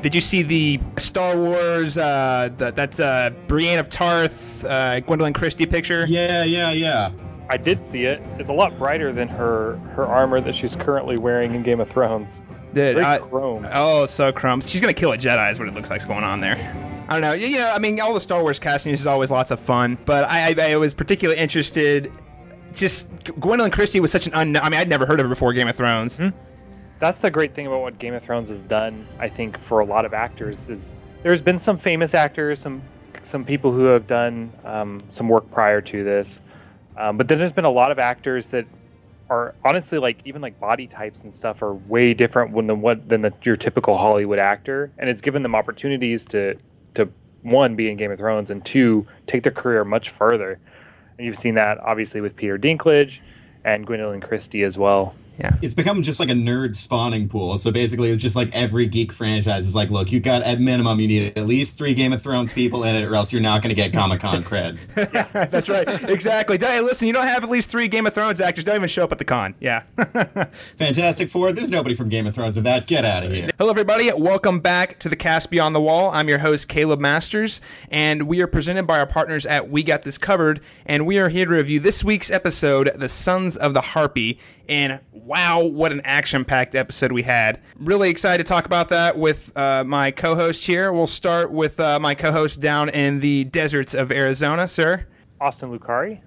Did you see the Star Wars, that's Brienne of Tarth, Gwendolyn Christie picture? Yeah. I did see it. It's a lot brighter than her armor that she's currently wearing in Game of Thrones. Very chrome. Oh, so chrome. She's going to kill a Jedi is what it looks like's going on there. I don't know. Yeah, I mean, all the Star Wars casting is always lots of fun, but I was particularly interested. Just Gwendolyn Christie was such an unknown. I mean, I'd never heard of her before Game of Thrones. Mm-hmm. That's the great thing about what Game of Thrones has done, I think, for a lot of actors is there's been some famous actors, some people who have done some work prior to this, but then there's been a lot of actors that are honestly even body types and stuff are way different than your typical Hollywood actor, and it's given them opportunities to one, be in Game of Thrones, and two, take their career much further. And you've seen that obviously with Peter Dinklage and Gwendolyn Christie as well. Yeah. It's become just like a nerd spawning pool. So basically, it's just like every geek franchise is like, look, you got at minimum, you need at least 3 Game of Thrones people in it, or else you're not going to get Comic-Con cred. Yeah, that's right. Exactly. Hey, listen, you don't have at least 3 Game of Thrones actors. Don't even show up at the con. Yeah. Fantastic Four. There's nobody from Game of Thrones in that. Get out of here. Hello, everybody. Welcome back to the Cast Beyond the Wall. I'm your host, Caleb Masters, and we are presented by our partners at We Got This Covered, and we are here to review this week's episode, The Sons of the Harpy. And wow, what an action-packed episode we had. Really excited to talk about that with my co-host here. We'll start with my co-host down in the deserts of Arizona, sir. Austin Lucari.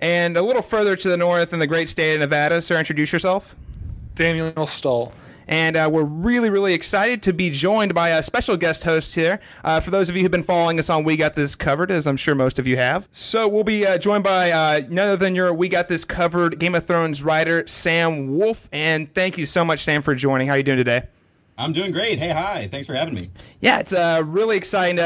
And a little further to the north in the great state of Nevada. Sir, introduce yourself. Daniel Stoll. And we're really, really excited to be joined by a special guest host here. For those of you who've been following us on We Got This Covered, as I'm sure most of you have. So we'll be joined by none other than your We Got This Covered Game of Thrones writer, Sam Wolf. And thank you so much, Sam, for joining. How are you doing today? I'm doing great. Hey, hi. Thanks for having me. Yeah, it's really exciting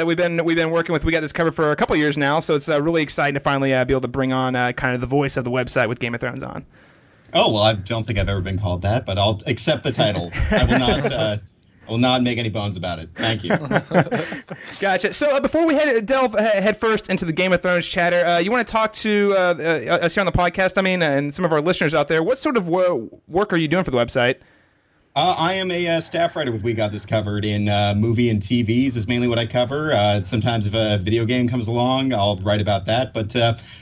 we've been working with We Got This Covered for a couple years now, so it's really exciting to finally be able to bring on kind of the voice of the website with Game of Thrones on. Oh, well, I don't think I've ever been called that, but I'll accept the title. I will not make any bones about it. Thank you. Gotcha. So before we delve head first into the Game of Thrones chatter, you want to talk to us here on the podcast, and some of our listeners out there. What sort of work are you doing for the website? I am a staff writer with We Got This Covered in movie and TVs is mainly what I cover. Sometimes if a video game comes along, I'll write about that. But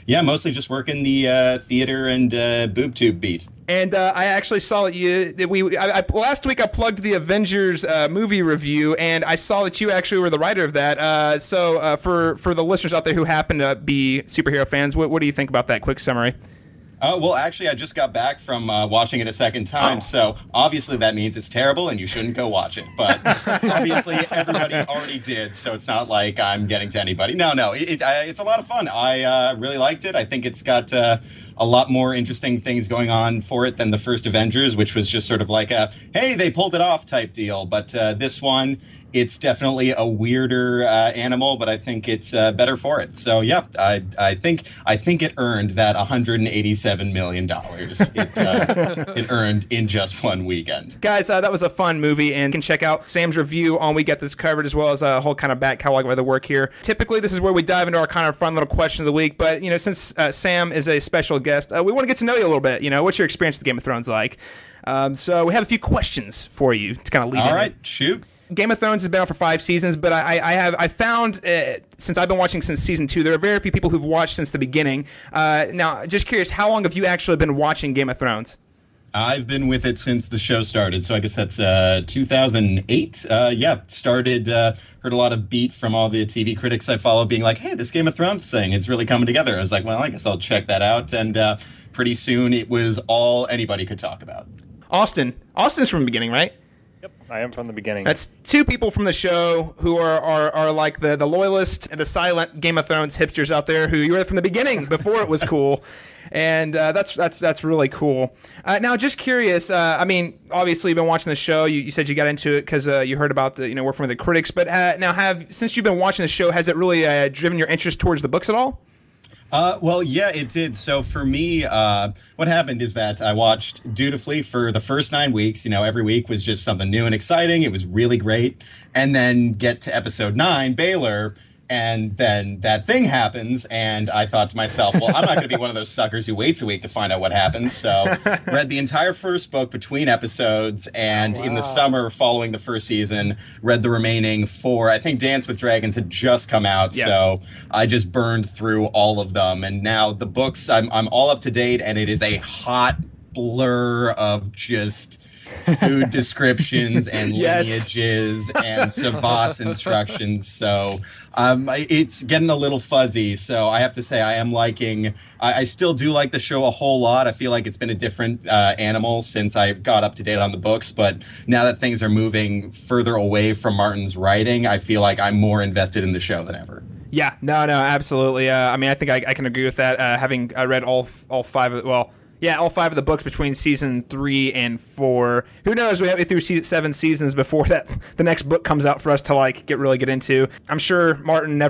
yeah, mostly just work in the theater and boob tube beat. And I actually saw that last week I plugged the Avengers movie review, and I saw that you actually were the writer of that. So for the listeners out there who happen to be superhero fans, what do you think about that? Quick summary. Well, actually, I just got back from watching it a second time, so obviously that means it's terrible and you shouldn't go watch it. But obviously everybody already did, so it's not like I'm getting to anybody. No, it's a lot of fun. I really liked it. I think it's got a lot more interesting things going on for it than the first Avengers, which was just sort of like a, hey, they pulled it off type deal. But this one, it's definitely a weirder animal, but I think it's better for it. So yeah, I think it earned that $187 million it earned in just one weekend. Guys, that was a fun movie, and you can check out Sam's review on We Got This Covered, as well as a whole kind of back catalog of other work here. Typically, this is where we dive into our kind of fun little question of the week, but since Sam is a special guest, we want to get to know you a little bit. What's your experience with Game of Thrones like? So we have a few questions for you to kind of lead in. All right, shoot. Game of Thrones has been out for 5 seasons, but I found since I've been watching since season 2, there are very few people who've watched since the beginning. Now, just curious, how long have you actually been watching Game of Thrones? I've been with it since the show started, so I guess that's 2008. Started, heard a lot of beat from all the TV critics I follow being like, hey, this Game of Thrones thing is really coming together. I was like, well, I guess I'll check that out, and pretty soon it was all anybody could talk about. Austin's from the beginning, right? Yep, I am from the beginning. That's 2 people from the show who are like the loyalist and the silent Game of Thrones hipsters out there who you were from the beginning before it was cool, and that's really cool. Now, just curious. Obviously you've been watching the show. You said you got into it because you heard about the working with the critics. But now, since you've been watching the show, has it really driven your interest towards the books at all? Well, yeah, it did. So for me, what happened is that I watched dutifully for the first 9 weeks. Every week was just something new and exciting. It was really great. And then get to episode 9, Baylor, And then that thing happens, and I thought to myself, well, I'm not going to be one of those suckers who waits a week to find out what happens. So read the entire first book between episodes, and in the summer following the first season, read the remaining 4. I think Dance with Dragons had just come out, so I just burned through all of them. And now the books, I'm all up to date, and it is a hot blur of just food descriptions and lineages and Savas instructions. So it's getting a little fuzzy. So I have to say I am liking, I still do like the show a whole lot. I feel like it's been a different animal since I got up to date on the books. But now that things are moving further away from Martin's writing, I feel like I'm more invested in the show than ever. Yeah, no, absolutely. I mean, I think I can agree with that. Having read all 5 of, all 5 of the books between season 3 and 4. Who knows? We have it through 7 seasons before the next book comes out for us to get into. I'm sure Martin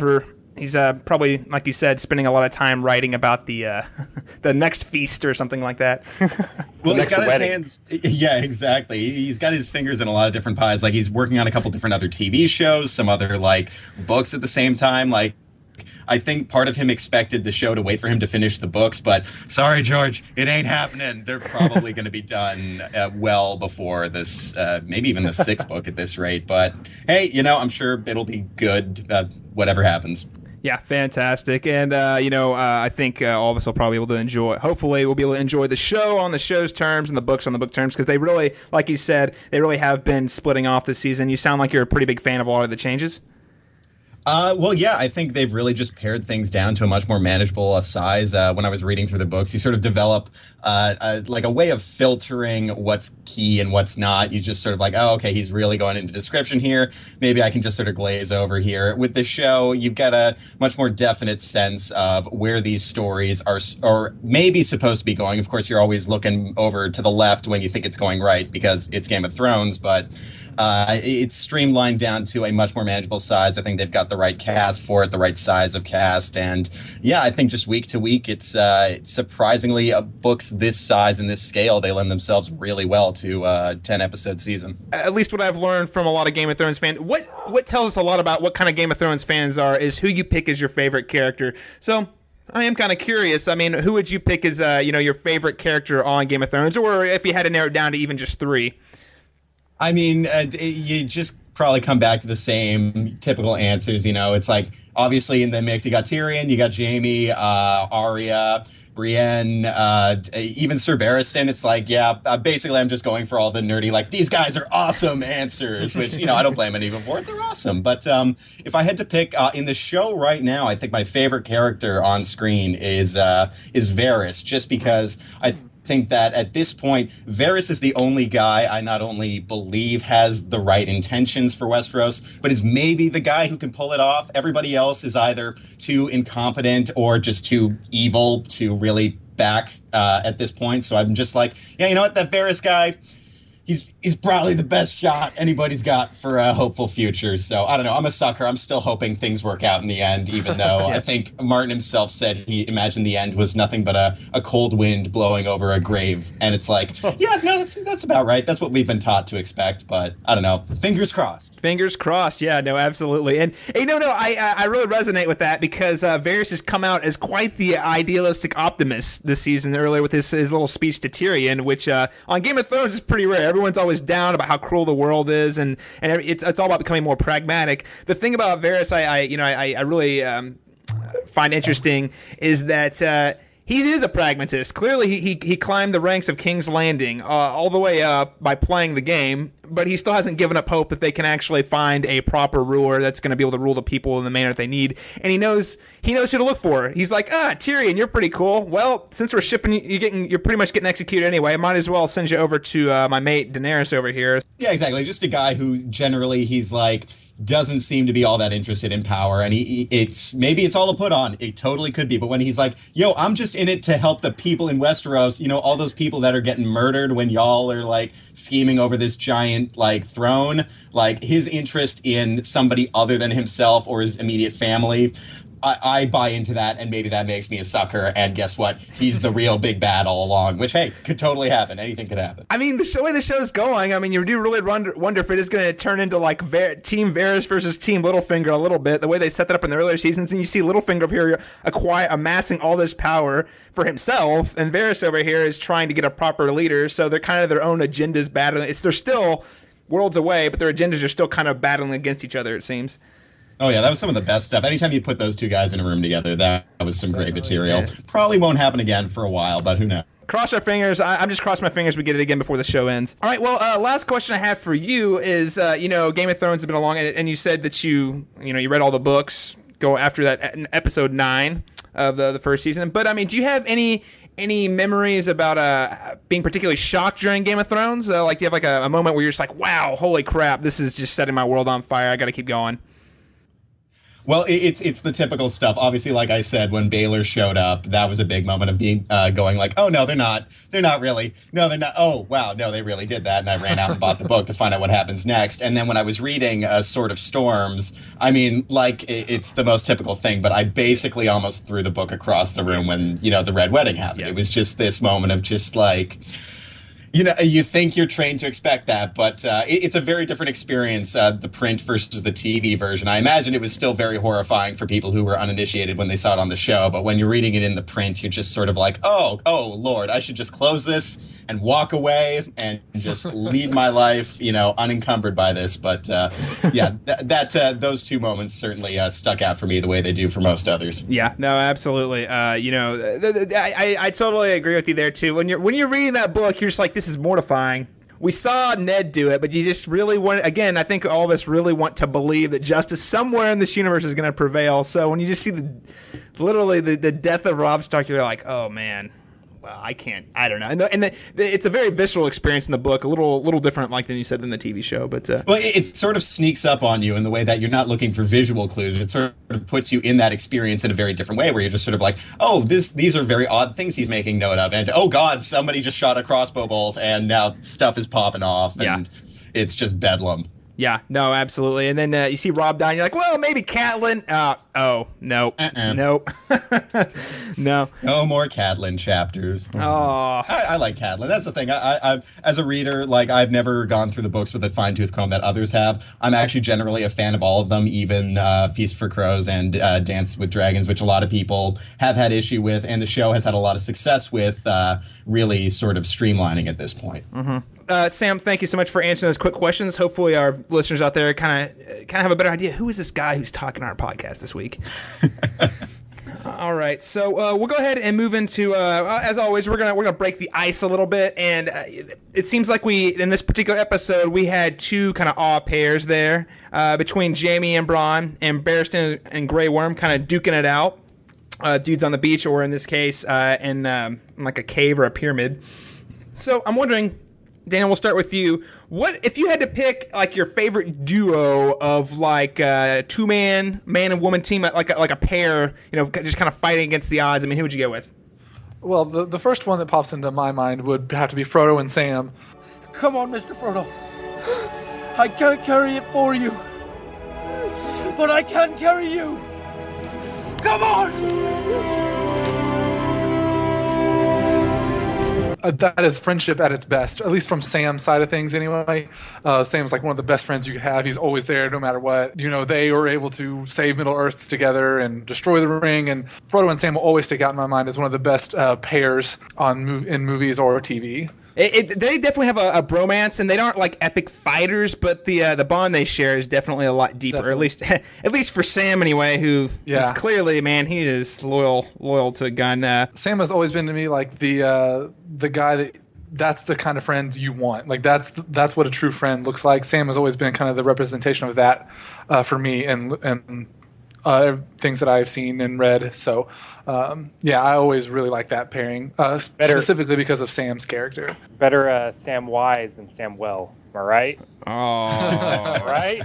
he's probably, like you said, spending a lot of time writing about the the next feast or something like that. Well, he's got his hands. Yeah, exactly. He's got his fingers in a lot of different pies. Like, he's working on a couple different other TV shows, some other books at the same time. Like, I think part of him expected the show to wait for him to finish the books, but sorry, George, it ain't happening. They're probably going to be done well before this, maybe even the 6th book at this rate. But hey, I'm sure it'll be good, whatever happens. Yeah, fantastic. And, I think all of us will probably be able to enjoy, hopefully we'll be able to enjoy the show on the show's terms and the books on the book terms, because they really, like you said, they really have been splitting off this season. You sound like you're a pretty big fan of a lot of the changes. Well, yeah, I think they've really just pared things down to a much more manageable size. When I was reading through the books, you sort of develop a way of filtering what's key and what's not. You just sort of oh, okay, he's really going into description here. Maybe I can just sort of glaze over here. With the show, you've got a much more definite sense of where these stories are or maybe supposed to be going. Of course, you're always looking over to the left when you think it's going right because it's Game of Thrones, but it's streamlined down to a much more manageable size. I think they've got the right cast for it, the right size of cast, and I think just week to week, it's surprisingly books this size and this scale, they lend themselves really well to a 10-episode season. At least what I've learned from a lot of Game of Thrones fans, what tells us a lot about what kind of Game of Thrones fans are is who you pick as your favorite character. So I am kind of curious. I mean, who would you pick as your favorite character on Game of Thrones, or if you had to narrow it down to even just 3? I mean, you just probably come back to the same typical answers. It's obviously in the mix, you got Tyrion, you got Jaime, Arya, Brienne, even Sir Barristan. It's basically I'm just going for all the nerdy, these guys are awesome answers, which, I don't blame any of them for it. They're awesome. But if I had to pick in the show right now, I think my favorite character on screen is Varys, just because I think that at this point, Varys is the only guy I not only believe has the right intentions for Westeros, but is maybe the guy who can pull it off. Everybody else is either too incompetent or just too evil to really back at this point. So I'm just you know what, that Varys guy, he's probably the best shot anybody's got for a hopeful future. So I don't know. I'm a sucker. I'm still hoping things work out in the end, even though I think Martin himself said he imagined the end was nothing but a cold wind blowing over a grave. And it's that's about right. That's what we've been taught to expect. But I don't know. Fingers crossed. Fingers crossed. Yeah, no, absolutely. And I really resonate with that because Varys has come out as quite the idealistic optimist this season earlier with his little speech to Tyrion, which on Game of Thrones is pretty rare. Everyone's always down about how cruel the world is, and it's all about becoming more pragmatic. The thing about Varys, I really find interesting is that he is a pragmatist. Clearly, he climbed the ranks of King's Landing all the way up by playing the game, but he still hasn't given up hope that they can actually find a proper ruler that's going to be able to rule the people in the manner that they need. And he knows who to look for. He's like, Tyrion, you're pretty cool. Well, since we're shipping you're pretty much getting executed anyway. I might as well send you over to my mate Daenerys over here. Yeah, exactly. Just a guy who generally doesn't seem to be all that interested in power, and maybe it's all a put on. It totally could be, but when he's yo, I'm just in it to help the people in Westeros, all those people that are getting murdered when y'all are scheming over this giant throne, his interest in somebody other than himself or his immediate family, I buy into that, and maybe that makes me a sucker. And guess what? He's the real big bad all along, which, hey, could totally happen. Anything could happen. I mean, the way the show's going, I mean, you do really wonder if it is going to turn into like Team Varys versus Team Littlefinger a little bit. The way they set that up in the earlier seasons, and you see Littlefinger up here amassing all this power for himself, and Varys over here is trying to get a proper leader. So they're kind of their own agendas battling. They're still worlds away, but their agendas are still kind of battling against each other, it seems. Oh, yeah, that was some of the best stuff. Anytime you put those two guys in a room together, that was some great material. Yeah. Probably won't happen again for a while, but who knows? Cross our fingers. I'm just crossing my fingers we get it again before the show ends. All right, well, last question I have for you is, Game of Thrones has been along, and you said that you read all the books, go after that episode 9 of the first season. But, I mean, do you have any memories about being particularly shocked during Game of Thrones? Like, do you have like a moment where you're just like, wow, holy crap, this is just setting my world on fire. I got to keep going. Well, it's the typical stuff. Obviously, like I said, when Baylor showed up, that was a big moment of being going like, oh, no, they're not really. No, they're not. Oh, wow, no, they really did that. And I ran out and bought the book to find out what happens next. And then when I was reading Sword of Storms, I mean, like, it's the most typical thing, but I basically almost threw the book across the room when, the Red Wedding happened. Yeah. It was just this moment of just like... you think you're trained to expect that, but it's a very different experience, the print versus the TV version. I imagine it was still very horrifying for people who were uninitiated when they saw it on the show, but when you're reading it in the print, you're just sort of like, oh, Lord, I should just close this and walk away and just lead my life, unencumbered by this. But those two moments certainly stuck out for me the way they do for most others. Yeah, no, absolutely. I totally agree with you there too. When you're reading that book, you're just like, this is mortifying. We saw Ned do it, but you just really want, again, I think all of us really want to believe that justice somewhere in this universe is going to prevail. So when you just see the death of Robb Stark, you're like, oh man, well, I don't know. And it's a very visceral experience in the book, a little different like than you said in the TV show. But well, it sort of sneaks up on you in the way that you're not looking for visual clues. It sort of puts you in that experience in a very different way, where you're just sort of like, oh, these are very odd things he's making note of, and oh God, somebody just shot a crossbow bolt, and now stuff is popping off, and it's just bedlam. Yeah, no, absolutely. And then you see Robb dying, you're like, well, maybe Catelyn. Oh, no. Nope. No. No more Catelyn chapters. Oh. I like Catelyn. That's the thing. I as a reader, like, I've never gone through the books with a fine-tooth comb that others have. I'm actually generally a fan of all of them, even Feast for Crows and Dance with Dragons, which a lot of people have had issue with, and the show has had a lot of success with really sort of streamlining at this point. Mm-hmm. Sam, thank you so much for answering those quick questions. Hopefully our listeners out there kind of have a better idea. Who is this guy who's talking on our podcast this week? All right, so we'll go ahead and move into, as always, we're gonna break the ice a little bit, and it seems like in this particular episode, we had two kind of awe pairs there between Jaime and Bronn, and Barristan and Grey Worm kind of duking it out. Dudes on the beach, or in this case, in like a cave or a pyramid. So I'm wondering, Daniel, we'll start with you. What if you had to pick like your favorite duo of like two-man, man and woman team, like a pair, just kind of fighting against the odds? I mean, who would you go with? Well, the first one that pops into my mind would have to be Frodo and Sam. Come on, Mr. Frodo. I can't carry it for you, but I can carry you. Come on! That is friendship at its best, at least from Sam's side of things anyway. Sam's like one of the best friends you could have. He's always there no matter what. They were able to save Middle-earth together and destroy the ring, and Frodo and Sam will always stick out in my mind as one of the best pairs in movies or TV. They definitely have a bromance, and they aren't like epic fighters, but the bond they share is definitely a lot deeper. Definitely. At least for Sam anyway, who is clearly, man, he is loyal to a gun. Sam has always been to me like the guy that's the kind of friend you want. Like that's what a true friend looks like. Sam has always been kind of the representation of that for me, and things that I've seen and read. So, I always really like that pairing, specifically because of Sam's character. Better Sam Wise than Sam Well. Am I right? Oh, right?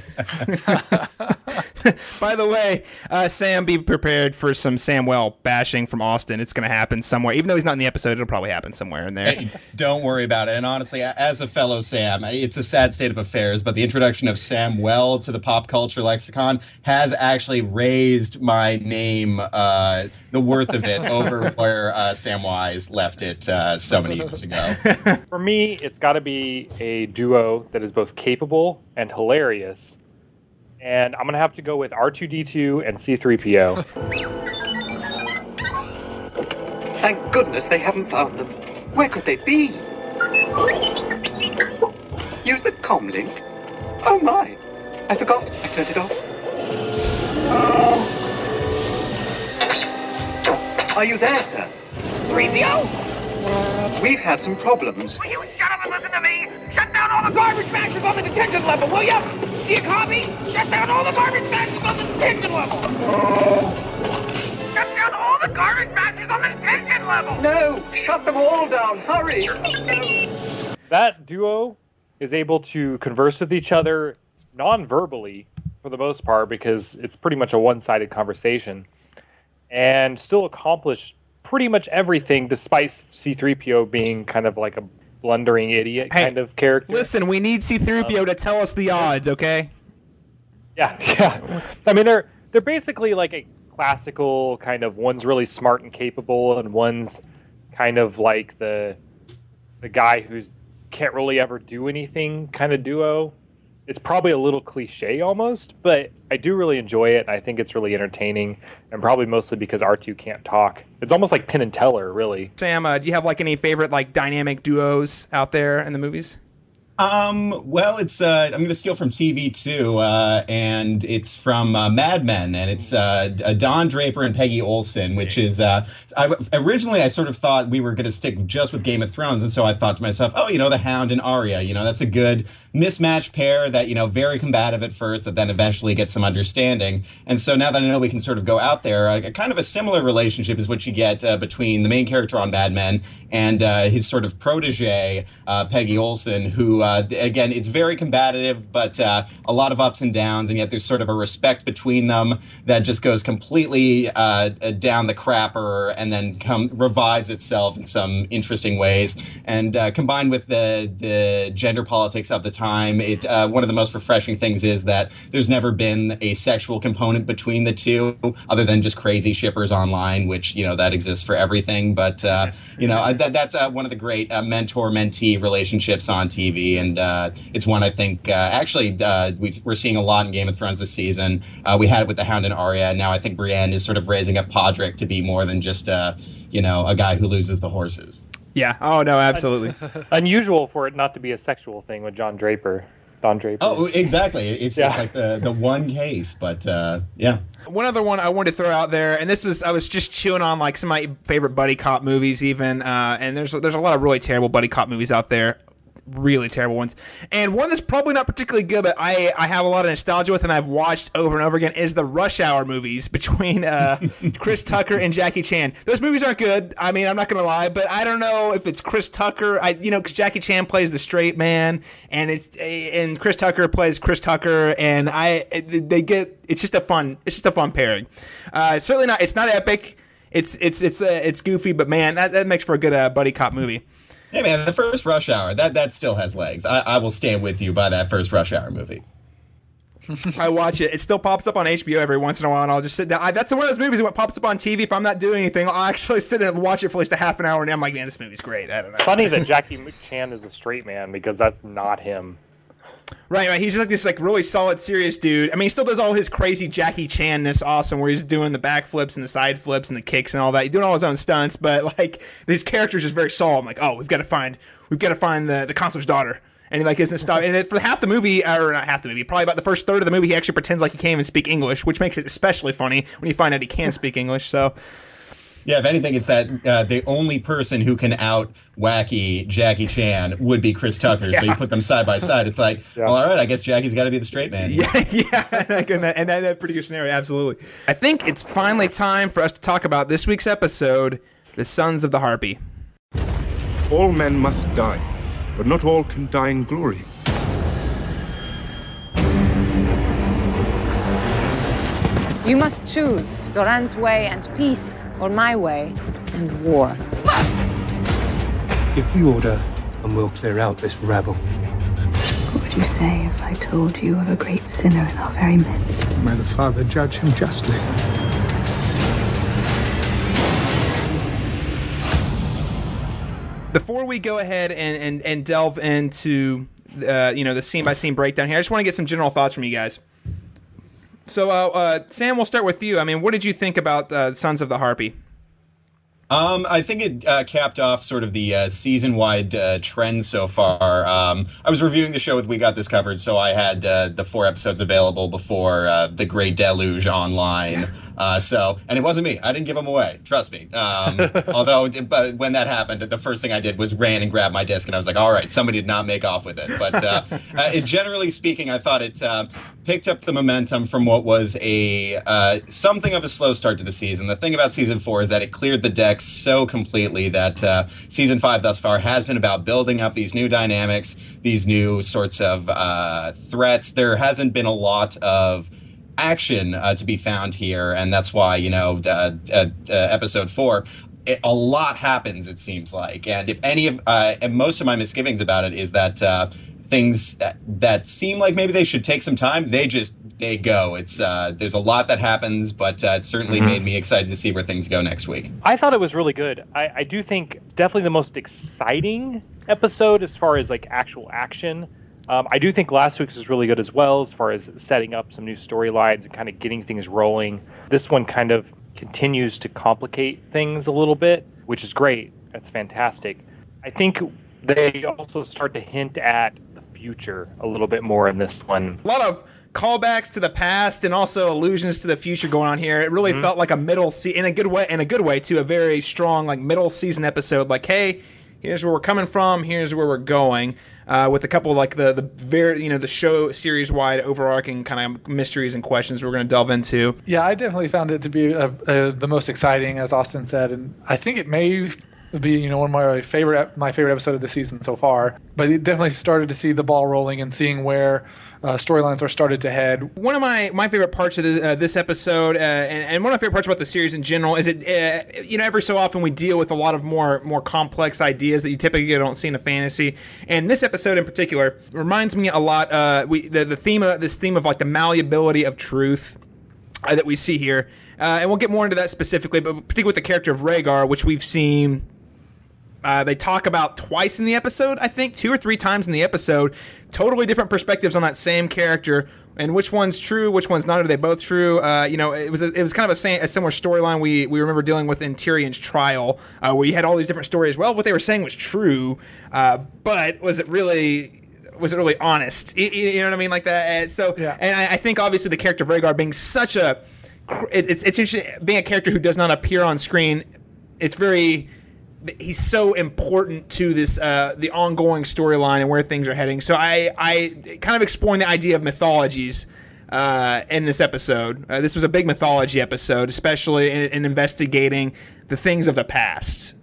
By the way, Sam, be prepared for some Samwell bashing from Austin. It's going to happen somewhere. Even though he's not in the episode, it'll probably happen somewhere in there. Hey, don't worry about it. And honestly, as a fellow Sam, it's a sad state of affairs, but the introduction of Samwell to the pop culture lexicon has actually raised my name, the worth of it, over where Samwise left it so many years ago. For me, it's got to be a duo that is both capable and hilarious. And I'm going to have to go with R2-D2 and C-3PO. Thank goodness they haven't found them. Where could they be? Use the comm link? Oh my! I forgot. I turned it off. Are you there, sir? 3PO! We've had some problems. Will you gentlemen listen to me? Shut down all the garbage mashers on the detention level, will you? Do you copy? Shut down all the garbage mashers on the detention level! Shut down all the garbage mashers on the detention level! No! Shut them all down! Hurry! That duo is able to converse with each other non-verbally for the most part, because it's pretty much a one-sided conversation, and still accomplish pretty much everything, despite C-3PO being kind of like a blundering idiot kind of character. Listen, we need C-3PO to tell us the odds, okay? Yeah. I mean, they're basically like a classical kind of, one's really smart and capable, and one's kind of like the guy who's can't really ever do anything kind of duo. It's probably a little cliche almost, but I do really enjoy it. And I think it's really entertaining, and probably mostly because R2 can't talk. It's almost like Penn and Teller, really. Sam, do you have like any favorite like dynamic duos out there in the movies? Well, it's I'm going to steal from TV too, and it's from Mad Men, and it's Don Draper and Peggy Olson, which is originally I sort of thought we were going to stick just with Game of Thrones, and so I thought to myself, oh, the Hound and Arya, that's a good mismatched pair that very combative at first, that then eventually gets some understanding. And so now that I know we can sort of go out there, kind of a similar relationship is what you get between the main character on Mad Men and his sort of protege, Peggy Olson, who again, it's very combative, but a lot of ups and downs, and yet there's sort of a respect between them that just goes completely down the crapper and then revives itself in some interesting ways. And combined with the gender politics of the time, it's one of the most refreshing things is that there's never been a sexual component between the two, other than just crazy shippers online, which that exists for everything. But that's one of the great mentor-mentee relationships on TV, and it's one I think actually we're seeing a lot in Game of Thrones this season. We had it with the Hound and Arya, and now I think Brienne is sort of raising up Podrick to be more than just a guy who loses the horses. Yeah. Oh no, absolutely. Unusual for it not to be a sexual thing with Don Draper. Oh, exactly. It's like the one case, but yeah. One other one I wanted to throw out there, and I was just chewing on like some of my favorite buddy cop movies, even, and there's a lot of really terrible buddy cop movies out there. Really terrible ones. And one that's probably not particularly good, but I have a lot of nostalgia with and I've watched over and over again is the Rush Hour movies between Chris Tucker and Jackie Chan. Those movies aren't good. I mean, I'm not going to lie, but I don't know if it's Chris Tucker, because Jackie Chan plays the straight man and Chris Tucker plays Chris Tucker, and it's just a fun pairing. Certainly not, it's not epic. It's goofy, but man, that makes for a good buddy cop movie. Hey man, the first Rush Hour, that still has legs. I will stand with you by that first Rush Hour movie. I watch it. It still pops up on HBO every once in a while, and I'll just sit down. That's one of those movies that pops up on TV. If I'm not doing anything, I'll actually sit and watch it for at least a half an hour, and I'm like, man, this movie's great. I don't know. It's funny that Jackie Chan is a straight man, because that's not him. Right. He's like this really solid, serious dude. I mean, he still does all his crazy Jackie Chan-ness awesome, where he's doing the backflips and the side flips and the kicks and all that. He's doing all his own stunts, but like his character's just very solid. I'm like, oh, we've got to find the consular's daughter. And he like isn't stop. And for half the movie, or not half the movie, probably about the first third of the movie, he actually pretends like he can't even speak English, which makes it especially funny when you find out he can speak English. So. Yeah, if anything, it's that the only person who can out wacky Jackie Chan would be Chris Tucker. Yeah. So you put them side by side. It's like, well, all right, I guess Jackie's got to be the straight man. Yeah, and that's a pretty good scenario, absolutely. I think it's finally time for us to talk about this week's episode, The Sons of the Harpy. All men must die, but not all can die in glory. You must choose Doran's way and peace, or my way and war. Give the order, and we'll clear out this rabble. What would you say if I told you of a great sinner in our very midst? May the Father judge him justly. Before we go ahead and delve into the scene-by-scene breakdown here, I just want to get some general thoughts from you guys. So, Sam, we'll start with you. I mean, what did you think about Sons of the Harpy? I think it capped off sort of the season-wide trend so far. I was reviewing the show with We Got This Covered, so I had the 4 episodes available before the Great Deluge online. And it wasn't me. I didn't give them away. Trust me. Although when that happened, the first thing I did was ran and grabbed my disc, and I was like, all right, somebody did not make off with it. But generally speaking, I thought it picked up the momentum from what was something of a slow start to the season. The thing about season 4 is that it cleared the decks so completely that season 5 thus far has been about building up these new dynamics, these new sorts of threats. There hasn't been a lot of action to be found here, and that's why episode 4 a lot happens, it seems like. And if any of and most of my misgivings about it is that things that seem like maybe they should take some time, they go. It's there's a lot that happens, but it certainly made me excited to see where things go next week. I thought it was really good. I do think definitely the most exciting episode as far as like actual action. I do think last week's was really good as well, as far as setting up some new storylines and kind of getting things rolling. This one kind of continues to complicate things a little bit, which is great. That's fantastic. I think they also start to hint at the future a little bit more in this one. A lot of callbacks to the past and also allusions to the future going on here. It really felt like a middle in a good way too, a very strong like middle season episode. Like, hey, here's where we're coming from, here's where we're going. With a couple of like the very the show series wide overarching kind of mysteries and questions we're going to delve into. Yeah, I definitely found it to be the most exciting, as Austin said, and I think it may be one of my favorite episode of the season so far. But it definitely started to see the ball rolling and seeing where storylines are started to head. One of my favorite parts of this episode, and one of my favorite parts about the series in general, is it every so often we deal with a lot of more complex ideas that you typically don't see in a fantasy. And this episode in particular reminds me a lot. The theme of like the malleability of truth that we see here, and we'll get more into that specifically, but particularly with the character of Rhaegar, which we've seen. They talk about twice in the episode, I think, 2 or 3 times in the episode. Totally different perspectives on that same character, and which one's true, which one's not. Are they both true? It was kind of a similar storyline we remember dealing with in Tyrion's trial, where you had all these different stories. Well, what they were saying was true, but was it really honest? You know what I mean, like that. And I think obviously the character of Rhaegar being such a, it's interesting being a character who does not appear on screen. He's so important to this the ongoing storyline and where things are heading. So I kind of exploring the idea of mythologies in this episode. This was a big mythology episode, especially in investigating the things of the past,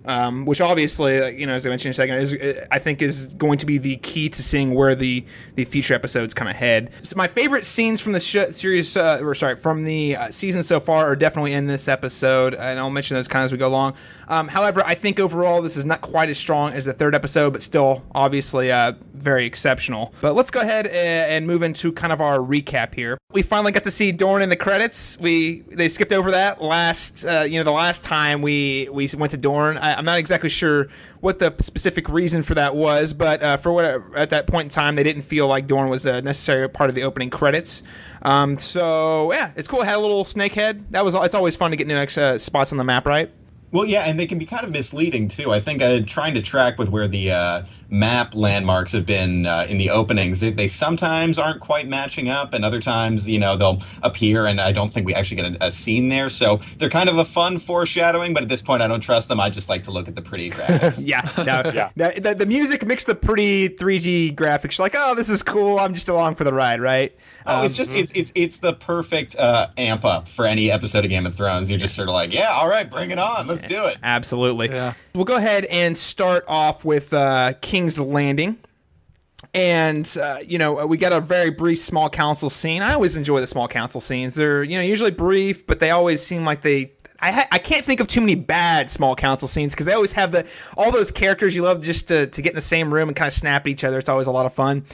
which obviously, as I mentioned in a second, I think is going to be the key to seeing where the future episodes kind of head. So my favorite scenes from the from the season so far are definitely in this episode, and I'll mention those kind of as we go along. However, I think overall this is not quite as strong as the third episode, but still obviously very exceptional. But let's go ahead and move into kind of our recap here. We finally got to see Dorne in the credits. They skipped over that the last time we went to Dorne. I'm not exactly sure what the specific reason for that was, but at that point in time, they didn't feel like Dorne was a necessary part of the opening credits. So yeah, it's cool. It had a little snakehead. It's always fun to get new spots on the map, right? Well, yeah, and they can be kind of misleading, too. I think trying to track with where the map landmarks have been in the openings, they sometimes aren't quite matching up, and other times, they'll appear, and I don't think we actually get a scene there. So they're kind of a fun foreshadowing, but at this point, I don't trust them. I just like to look at the pretty graphics. The music mixed the pretty 3G graphics. You're like, oh, this is cool. I'm just along for the ride, right? It's just it's the perfect amp up for any episode of Game of Thrones. You're just sort of like, yeah, all right, bring it on. Let's do it. Absolutely. Yeah. We'll go ahead and start off with King's Landing. And, we got a very brief small council scene. I always enjoy the small council scenes. They're, usually brief, but they always seem like I can't think of too many bad small council scenes because they always have all those characters you love just to get in the same room and kind of snap at each other. It's always a lot of fun.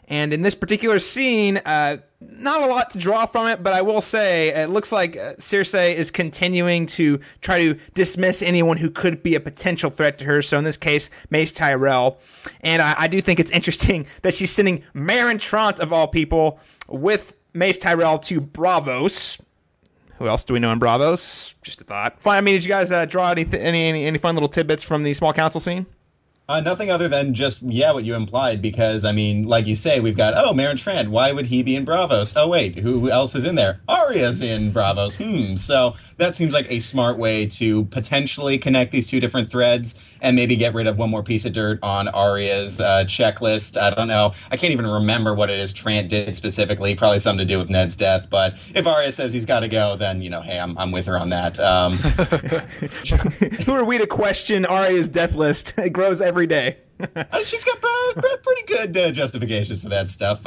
And in this particular scene, not a lot to draw from it, but I will say it looks like Cersei is continuing to try to dismiss anyone who could be a potential threat to her. So in this case, Mace Tyrell. And I do think it's interesting that she's sending Meryn Trant, of all people, with Mace Tyrell to Braavos. Who else do we know in Braavos? Just a thought. Fine. I mean, did you guys draw any fun little tidbits from the small council scene? Nothing other than just, what you implied, because, I mean, like you say, we've got, Meryn Trant, why would he be in Braavos? Oh, wait, who else is in there? Arya's in Braavos. So that seems like a smart way to potentially connect these two different threads and maybe get rid of one more piece of dirt on Arya's checklist. I don't know. I can't even remember what it is Trant did specifically. Probably something to do with Ned's death. But if Arya says he's got to go, then, hey, I'm with her on that. Who are we to question Arya's death list? It grows every day. She's got pretty good justifications for that stuff.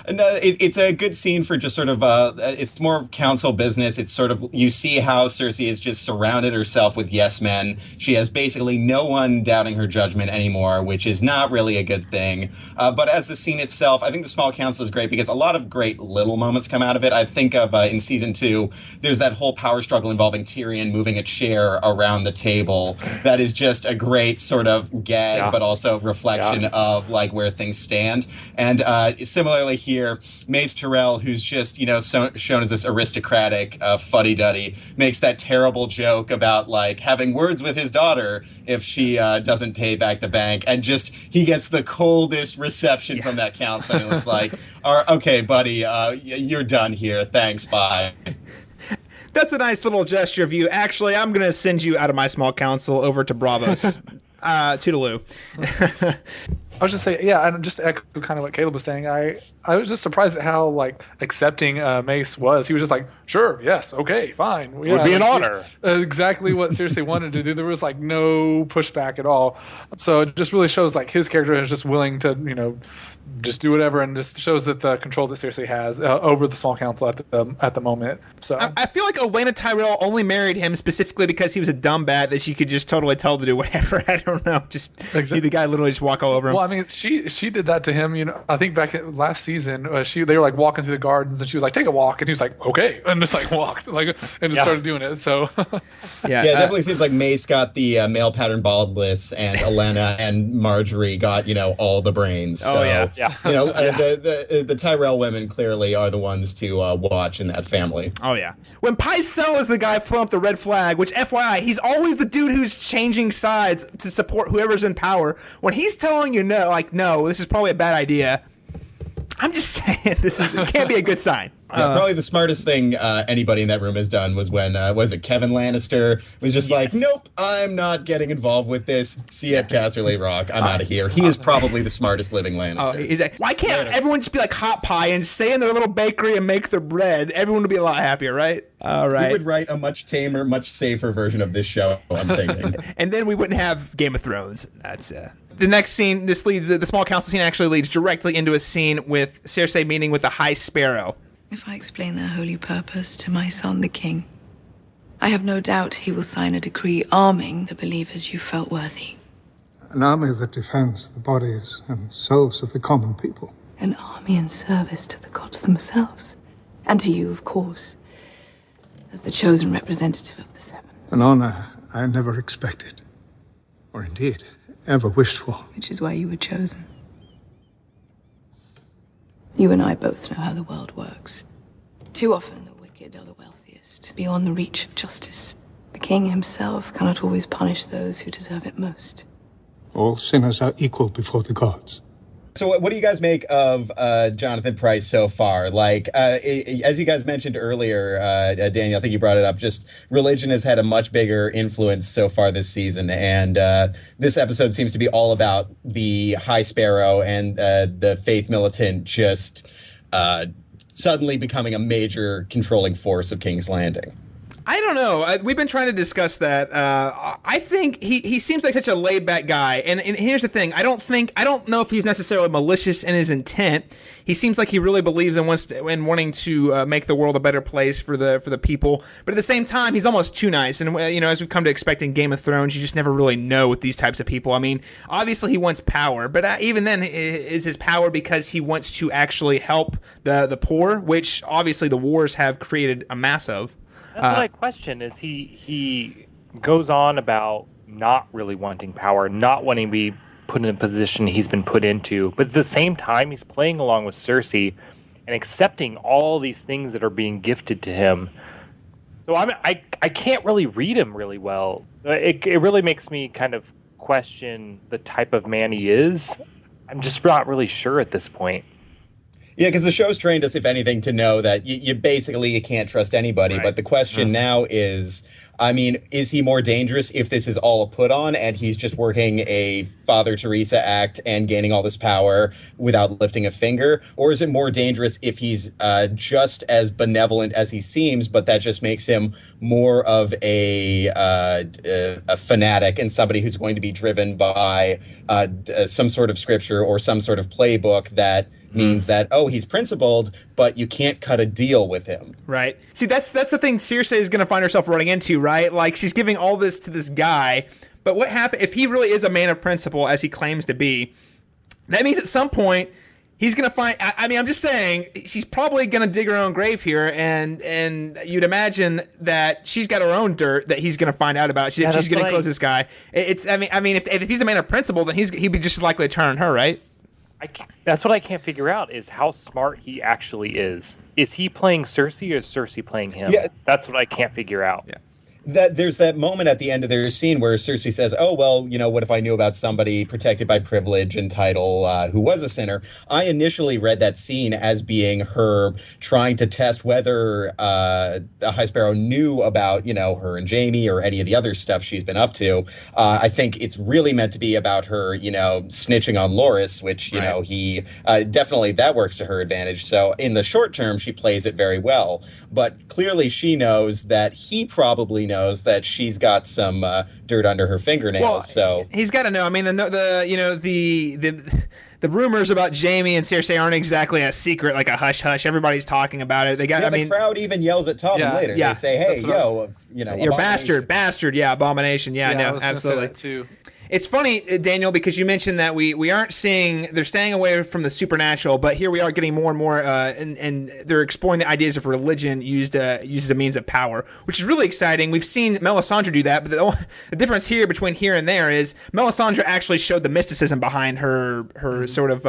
It's a good scene for just sort of, it's more council business. It's sort of, you see how Cersei has just surrounded herself with yes men. She has basically no one doubting her judgment anymore, which is not really a good thing. But as the scene itself, I think the small council is great because a lot of great little moments come out of it. I think of in season 2, there's that whole power struggle involving Tyrion moving a chair around the table. That is just a great sort of gag, but also reflection of like where things stand. And similarly here, Mace Tyrell, who's just shown as this aristocratic fuddy-duddy, makes that terrible joke about like having words with his daughter if she doesn't pay back the bank, and just he gets the coldest reception from that council. And it was like, okay, buddy, you're done here, thanks, bye. That's a nice little gesture of you. Actually, I'm going to send you out of my small council over to Braavos. Toodaloo. I was just saying, and just to echo kind of what Caleb was saying, I was just surprised at how like accepting Mace was. He was just like, sure, yes, okay, fine. Would be an honor. Exactly what Cersei wanted to do. There was like no pushback at all. So it just really shows like his character is just willing to, just do whatever, and just shows that the control that Cersei has over the small council at the moment. So I feel like Olenna Tyrell only married him specifically because he was a dumb bat that she could just totally tell to do whatever. I don't know, just see the guy literally just walk all over him. Well, I mean, she did that to him. I think back at last season, they were like walking through the gardens, and she was like, "Take a walk," and he was like, "Okay," and just like walked and just started doing it. So it definitely seems like Mace got the male pattern baldness, and Olenna and Margery got all the brains. So, the Tyrell women clearly are the ones to watch in that family. Oh yeah. When Pycelle is the guy throwing up the red flag, which FYI, he's always the dude who's changing sides to support whoever's in power. When he's telling you no, this is probably a bad idea. I'm just saying it can't be a good sign. Probably the smartest thing anybody in that room has done was when Kevin Lannister was just like, nope, I'm not getting involved with this. See you at Casterly Rock. I'm out of here. He is probably the smartest living Lannister. Why can't everyone just be like Hot Pie and stay in their little bakery and make their bread? Everyone would be a lot happier, right? All right. We would write a much tamer, much safer version of this show, I'm thinking. And then we wouldn't have Game of Thrones. That's the next scene. This leads the small council scene actually leads directly into a scene with Cersei meeting with the High Sparrow. If I explain their holy purpose to my son, the king, I have no doubt he will sign a decree arming the believers you felt worthy. An army that defends the bodies and souls of the common people. An army in service to the gods themselves. And to you, of course, as the chosen representative of the Seven. An honor I never expected, or indeed ever wished for. Which is why you were chosen. You and I both know how the world works. Too often the wicked are the wealthiest, beyond the reach of justice. The king himself cannot always punish those who deserve it most. All sinners are equal before the gods. So what do you guys make of Jonathan Pryce so far? Like, as you guys mentioned earlier, Daniel, I think you brought it up, just religion has had a much bigger influence so far this season. And this episode seems to be all about the High Sparrow and the Faith Militant just suddenly becoming a major controlling force of King's Landing. I don't know. We've been trying to discuss that. I think he seems like such a laid back guy. And here's the thing: I don't know if he's necessarily malicious in his intent. He seems like he really believes in wanting to make the world a better place for the people. But at the same time, he's almost too nice. And as we've come to expect in Game of Thrones, you just never really know with these types of people. I mean, obviously he wants power, but even then, is his power because he wants to actually help the poor, which obviously the wars have created a mass of. That's what I question, is he goes on about not really wanting power, not wanting to be put in a position he's been put into, but at the same time, he's playing along with Cersei and accepting all these things that are being gifted to him. So I can't really read him really well. It really makes me kind of question the type of man he is. I'm just not really sure at this point. Yeah, because the show's trained us, if anything, to know that you can't trust anybody. Right. But the question now is, I mean, is he more dangerous if this is all a put on and he's just working a Father Teresa act and gaining all this power without lifting a finger? Or is it more dangerous if he's just as benevolent as he seems, but that just makes him more of a fanatic and somebody who's going to be driven by some sort of scripture or some sort of playbook that means that, he's principled, but you can't cut a deal with him. Right. See, that's the thing Cersei is going to find herself running into, right? Like, she's giving all this to this guy, but what happens if he really is a man of principle, as he claims to be? That means at some point, he's going to find... I mean, I'm just saying, she's probably going to dig her own grave here, and you'd imagine that she's got her own dirt that he's going to find out about. She's going to close this guy. I mean, if he's a man of principle, then he'd be just as likely to turn on her, right? That's what I can't figure out, is how smart he actually is. Is he playing Cersei or is Cersei playing him? Yeah. That's what I can't figure out. Yeah. There's that moment at the end of their scene where Cersei says, what if I knew about somebody protected by privilege and title who was a sinner? I initially read that scene as being her trying to test whether the High Sparrow knew about, her and Jaime or any of the other stuff she's been up to. I think it's really meant to be about her, snitching on Loras, which, he definitely that works to her advantage. So in the short term, she plays it very well. But clearly she knows that he probably knows that she's got some dirt under her fingernails. Well, so he's got to know. I mean, the rumors about Jaime and Cersei aren't exactly a secret, like a hush hush. Everybody's talking about it. The crowd even yells at Tommen later. Yeah. They say, "Hey, you're bastard, yeah, abomination, yeah, no, absolutely." Too. It's funny, Daniel, because you mentioned that we aren't seeing, they're staying away from the supernatural, but here we are getting more and more, and they're exploring the ideas of religion used as a means of power, which is really exciting. We've seen Melissandre do that, but the difference here between here and there is Melissandre actually showed the mysticism behind her sort of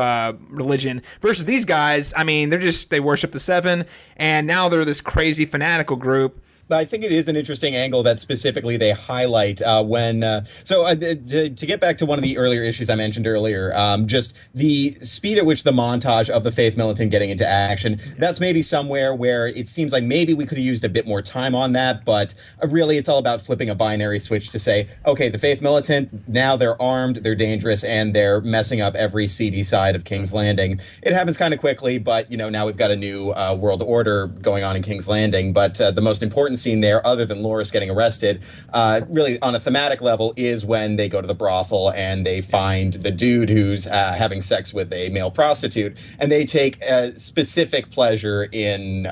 religion, versus these guys, I mean, they worship the Seven, and now they're this crazy fanatical group. But I think it is an interesting angle that specifically they highlight to get back to one of the earlier issues I mentioned earlier, just the speed at which the montage of the Faith Militant getting into action, that's maybe somewhere where it seems like maybe we could have used a bit more time on that, but really it's all about flipping a binary switch to say, okay, the Faith Militant, now they're armed, they're dangerous, and they're messing up every seedy side of King's Landing. It happens kind of quickly, but now we've got a new world order going on in King's Landing, but the most important scene there, other than Loras getting arrested, really on a thematic level, is when they go to the brothel and they find the dude who's having sex with a male prostitute, and they take a specific pleasure in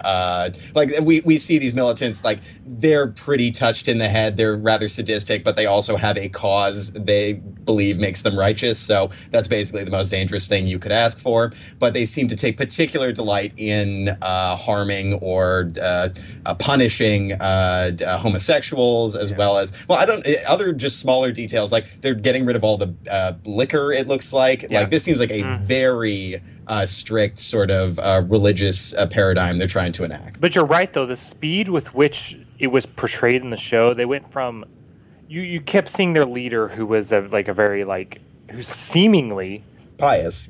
we see these militants, like, they're pretty touched in the head, they're rather sadistic, but they also have a cause they believe makes them righteous, so that's basically the most dangerous thing you could ask for. But they seem to take particular delight in harming or punishing homosexuals, as well as, other just smaller details, like they're getting rid of all the liquor, it looks like. Like, this seems like a very strict sort of religious paradigm they're trying to enact. But you're right, though, the speed with which it was portrayed in the show, they went from, you kept seeing their leader, who was who's seemingly pious.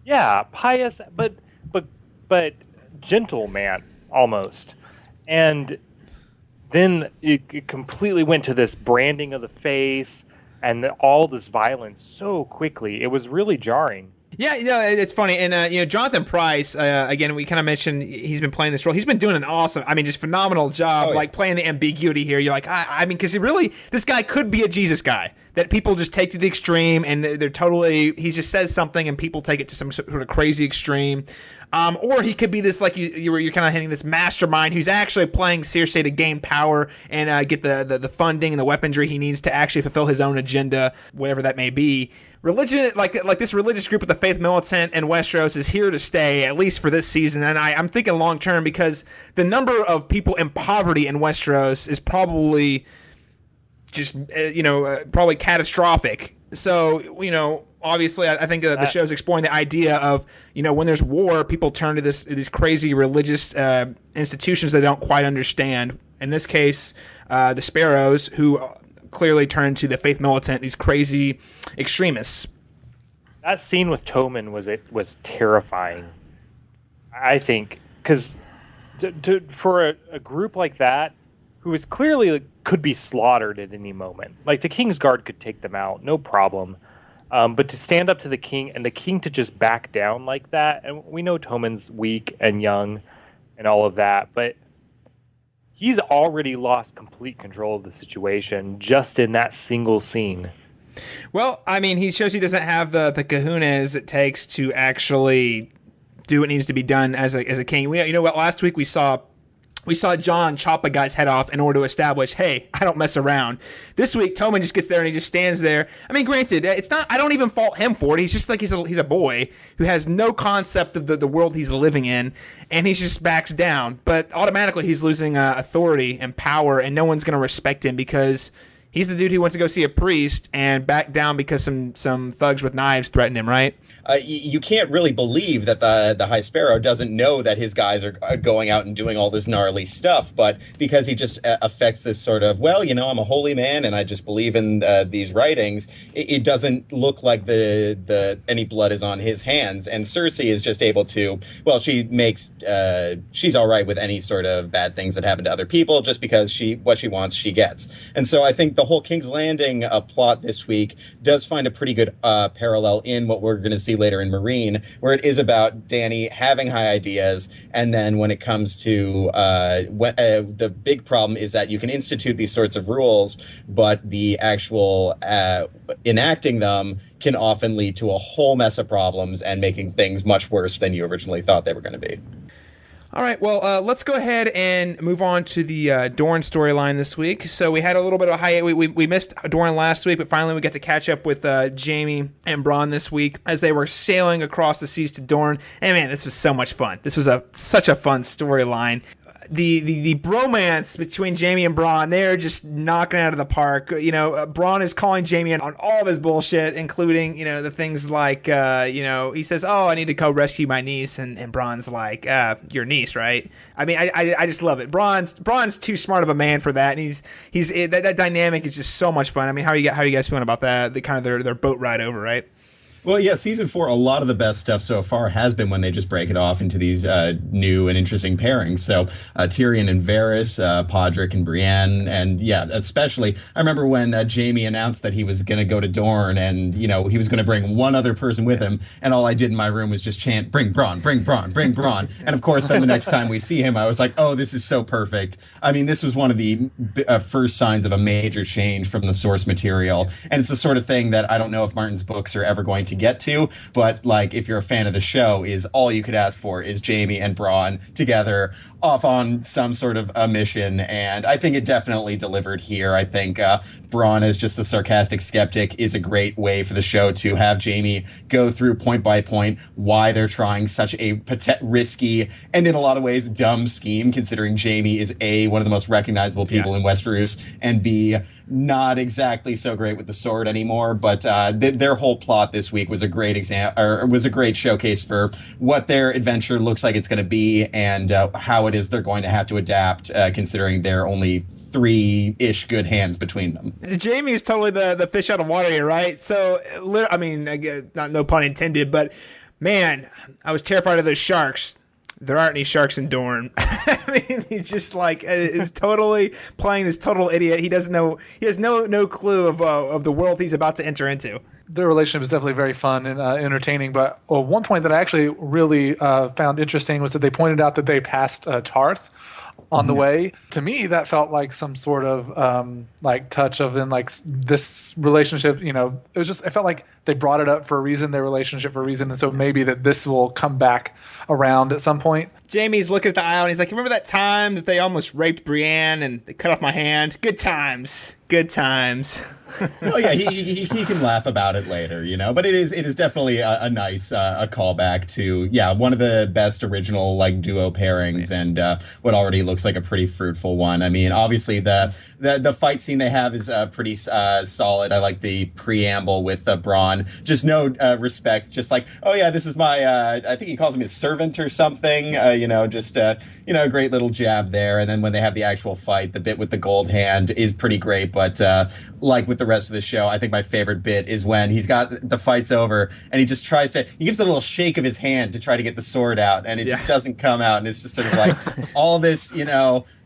Yeah, pious, but gentle man, almost. And then it completely went to this branding of the face and all this violence so quickly. It was really jarring. Yeah, it's funny. And, Jonathan Pryce, again, we kind of mentioned he's been playing this role. He's been doing an awesome, just phenomenal job, playing the ambiguity here. You're like, because this guy could be a Jesus guy that people just take to the extreme, and he just says something and people take it to some sort of crazy extreme. Or he could be this, like you're kind of hitting this mastermind who's actually playing Cersei to gain power and get the funding and the weaponry he needs to actually fulfill his own agenda, whatever that may be. Religion, like this religious group with the Faith Militant and Westeros is here to stay, at least for this season. And I'm thinking long term, because the number of people in poverty in Westeros is probably just, probably catastrophic. So, obviously, I think the show's exploring the idea of, when there's war, people turn to these crazy religious institutions they don't quite understand. In this case, the Sparrows, who clearly turn to the Faith Militant, these crazy extremists. That scene with Tommen was terrifying, I think, because for a group like that, who is clearly could be slaughtered at any moment, like the King's Guard could take them out, no problem. But to stand up to the king and the king to just back down like that, and we know Tommen's weak and young and all of that, but he's already lost complete control of the situation just in that single scene. Well, he shows he doesn't have the kahunas it takes to actually do what needs to be done as a king. Last week we saw Jon chop a guy's head off in order to establish, hey, I don't mess around. This week, Tommen just gets there and he just stands there. Granted, it's not. I don't even fault him for it. He's just like he's a boy who has no concept of the world he's living in, and he just backs down. But automatically, he's losing authority and power, and no one's going to respect him because he's the dude who wants to go see a priest and back down because some thugs with knives threatened him, right? You can't really believe that the High Sparrow doesn't know that his guys are going out and doing all this gnarly stuff, but because he just affects this sort of, I'm a holy man and I just believe in these writings, it doesn't look like any blood is on his hands. And Cersei is just able to, she's all right with any sort of bad things that happen to other people just because what she wants, she gets. And so I think the whole King's Landing plot this week does find a pretty good parallel in what we're going to see later in Marine, where it is about Dany having high ideas, and then when it comes to the big problem is that you can institute these sorts of rules, but the actual enacting them can often lead to a whole mess of problems and making things much worse than you originally thought they were going to be. All right, well, let's go ahead and move on to the Dorne storyline this week. So we had a little bit of a hiatus. We missed Dorne last week, but finally we got to catch up with Jaime and Bronn this week as they were sailing across the seas to Dorne. And man, this was so much fun. This was such a fun storyline. The bromance between Jaime and Bronn, they're just knocking it out of the park. Bronn is calling Jaime on all of his bullshit, including, the things like, he says, oh, I need to go rescue my niece. And Bronn's like, your niece, right? I just love it. Bronn's too smart of a man for that. And that dynamic is just so much fun. How are you guys feeling about that? The kind of their boat ride over, right? Well, yeah, season 4, a lot of the best stuff so far has been when they just break it off into these new and interesting pairings. So Tyrion and Varys, Podrick and Brienne, and yeah, especially, I remember when Jaime announced that he was going to go to Dorne and, he was going to bring one other person with him, and all I did in my room was just chant, bring Bronn, bring Bronn, bring Bronn. And of course, then the next time we see him, I was like, oh, this is so perfect. This was one of the first signs of a major change from the source material, and it's the sort of thing that I don't know if Martin's books are ever going to get to, but if you're a fan of the show, is all you could ask for is Jaime and Bronn together off on some sort of a mission, and I think it definitely delivered here. I think Bronn as just the sarcastic skeptic is a great way for the show to have Jaime go through point by point why they're trying such a risky and in a lot of ways dumb scheme, considering Jaime is A, one of the most recognizable people in Westeros, and B, not exactly so great with the sword anymore. But their whole plot this week was a great was a great showcase for what their adventure looks like it's going to be, and how it is they're going to have to adapt, considering they're only 3-ish good hands between them. Jaime is totally the fish out of water here, right? So, no pun intended, but man, I was terrified of those sharks. There aren't any sharks in Dorne. He's just is totally playing this total idiot. He doesn't know. He has no clue of the world he's about to enter into. Their relationship is definitely very fun and entertaining. But one point that I actually really found interesting was that they pointed out that they passed Tarth on the way. To me, that felt like some sort of like touch of in like this relationship. You know, it felt like they brought it up for a reason, their relationship for a reason, and so maybe that this will come back around at some point. Jamie's looking at the island. He's like, "Remember that time that they almost raped Brienne and they cut off my hand? Good times, good times." Well, yeah, he can laugh about it later, you know. But it is definitely a nice a callback to one of the best original like duo pairings and what already looks like a pretty fruitful one. I mean, obviously the fight scene they have is pretty solid. I like the preamble with Bronn. Just no respect. Just like, oh yeah, this is my I think he calls him his servant or something. Just a great little jab there. And then when they have the actual fight, the bit with the gold hand is pretty great. But like with the rest of the show, I think my favorite bit is when he's got the fight's over and he just he gives a little shake of his hand to try to get the sword out, and it just doesn't come out, and it's just sort of like all this,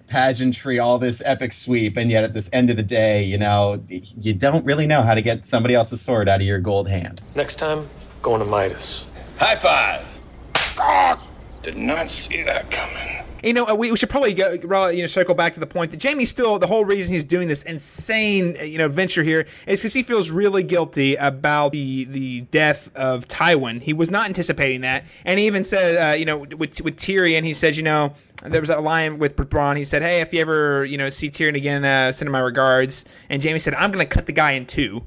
pageantry, all this epic sweep, and yet at this end of the day, you don't really know how to get somebody else's sword out of your gold hand. Next time, going to Midas. High five! God, did not see that coming. We should probably go, circle back to the point that Jamie still, the whole reason he's doing this insane, venture here is because he feels really guilty about the death of Tywin. He was not anticipating that. And he even said, with Tyrion, he says, there was a line with Bronn. He said, "Hey, if you ever, see Tyrion again, send him my regards." And Jamie said, "I'm going to cut the guy in two,"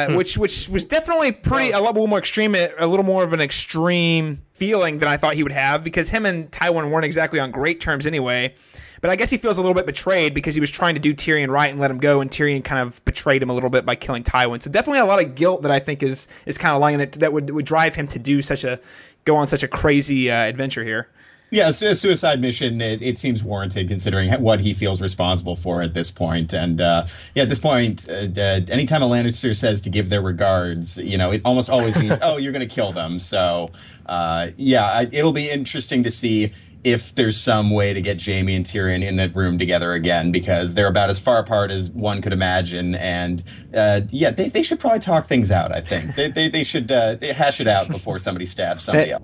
which was definitely a lot more extreme, a little more of an extreme feeling than I thought he would have, because him and Tywin weren't exactly on great terms anyway. But I guess he feels a little bit betrayed because he was trying to do Tyrion right and let him go, and Tyrion kind of betrayed him a little bit by killing Tywin. So definitely a lot of guilt that I think is kind of lying that would drive him to go on such a crazy adventure here. Yeah, a suicide mission, it seems warranted considering what he feels responsible for at this point. And at this point, anytime a Lannister says to give their regards, it almost always means, oh, you're going to kill them. So, it'll be interesting to see if there's some way to get Jamie and Tyrion in a room together again, because they're about as far apart as one could imagine. And they should probably talk things out, I think. They should hash it out before somebody stabs somebody else.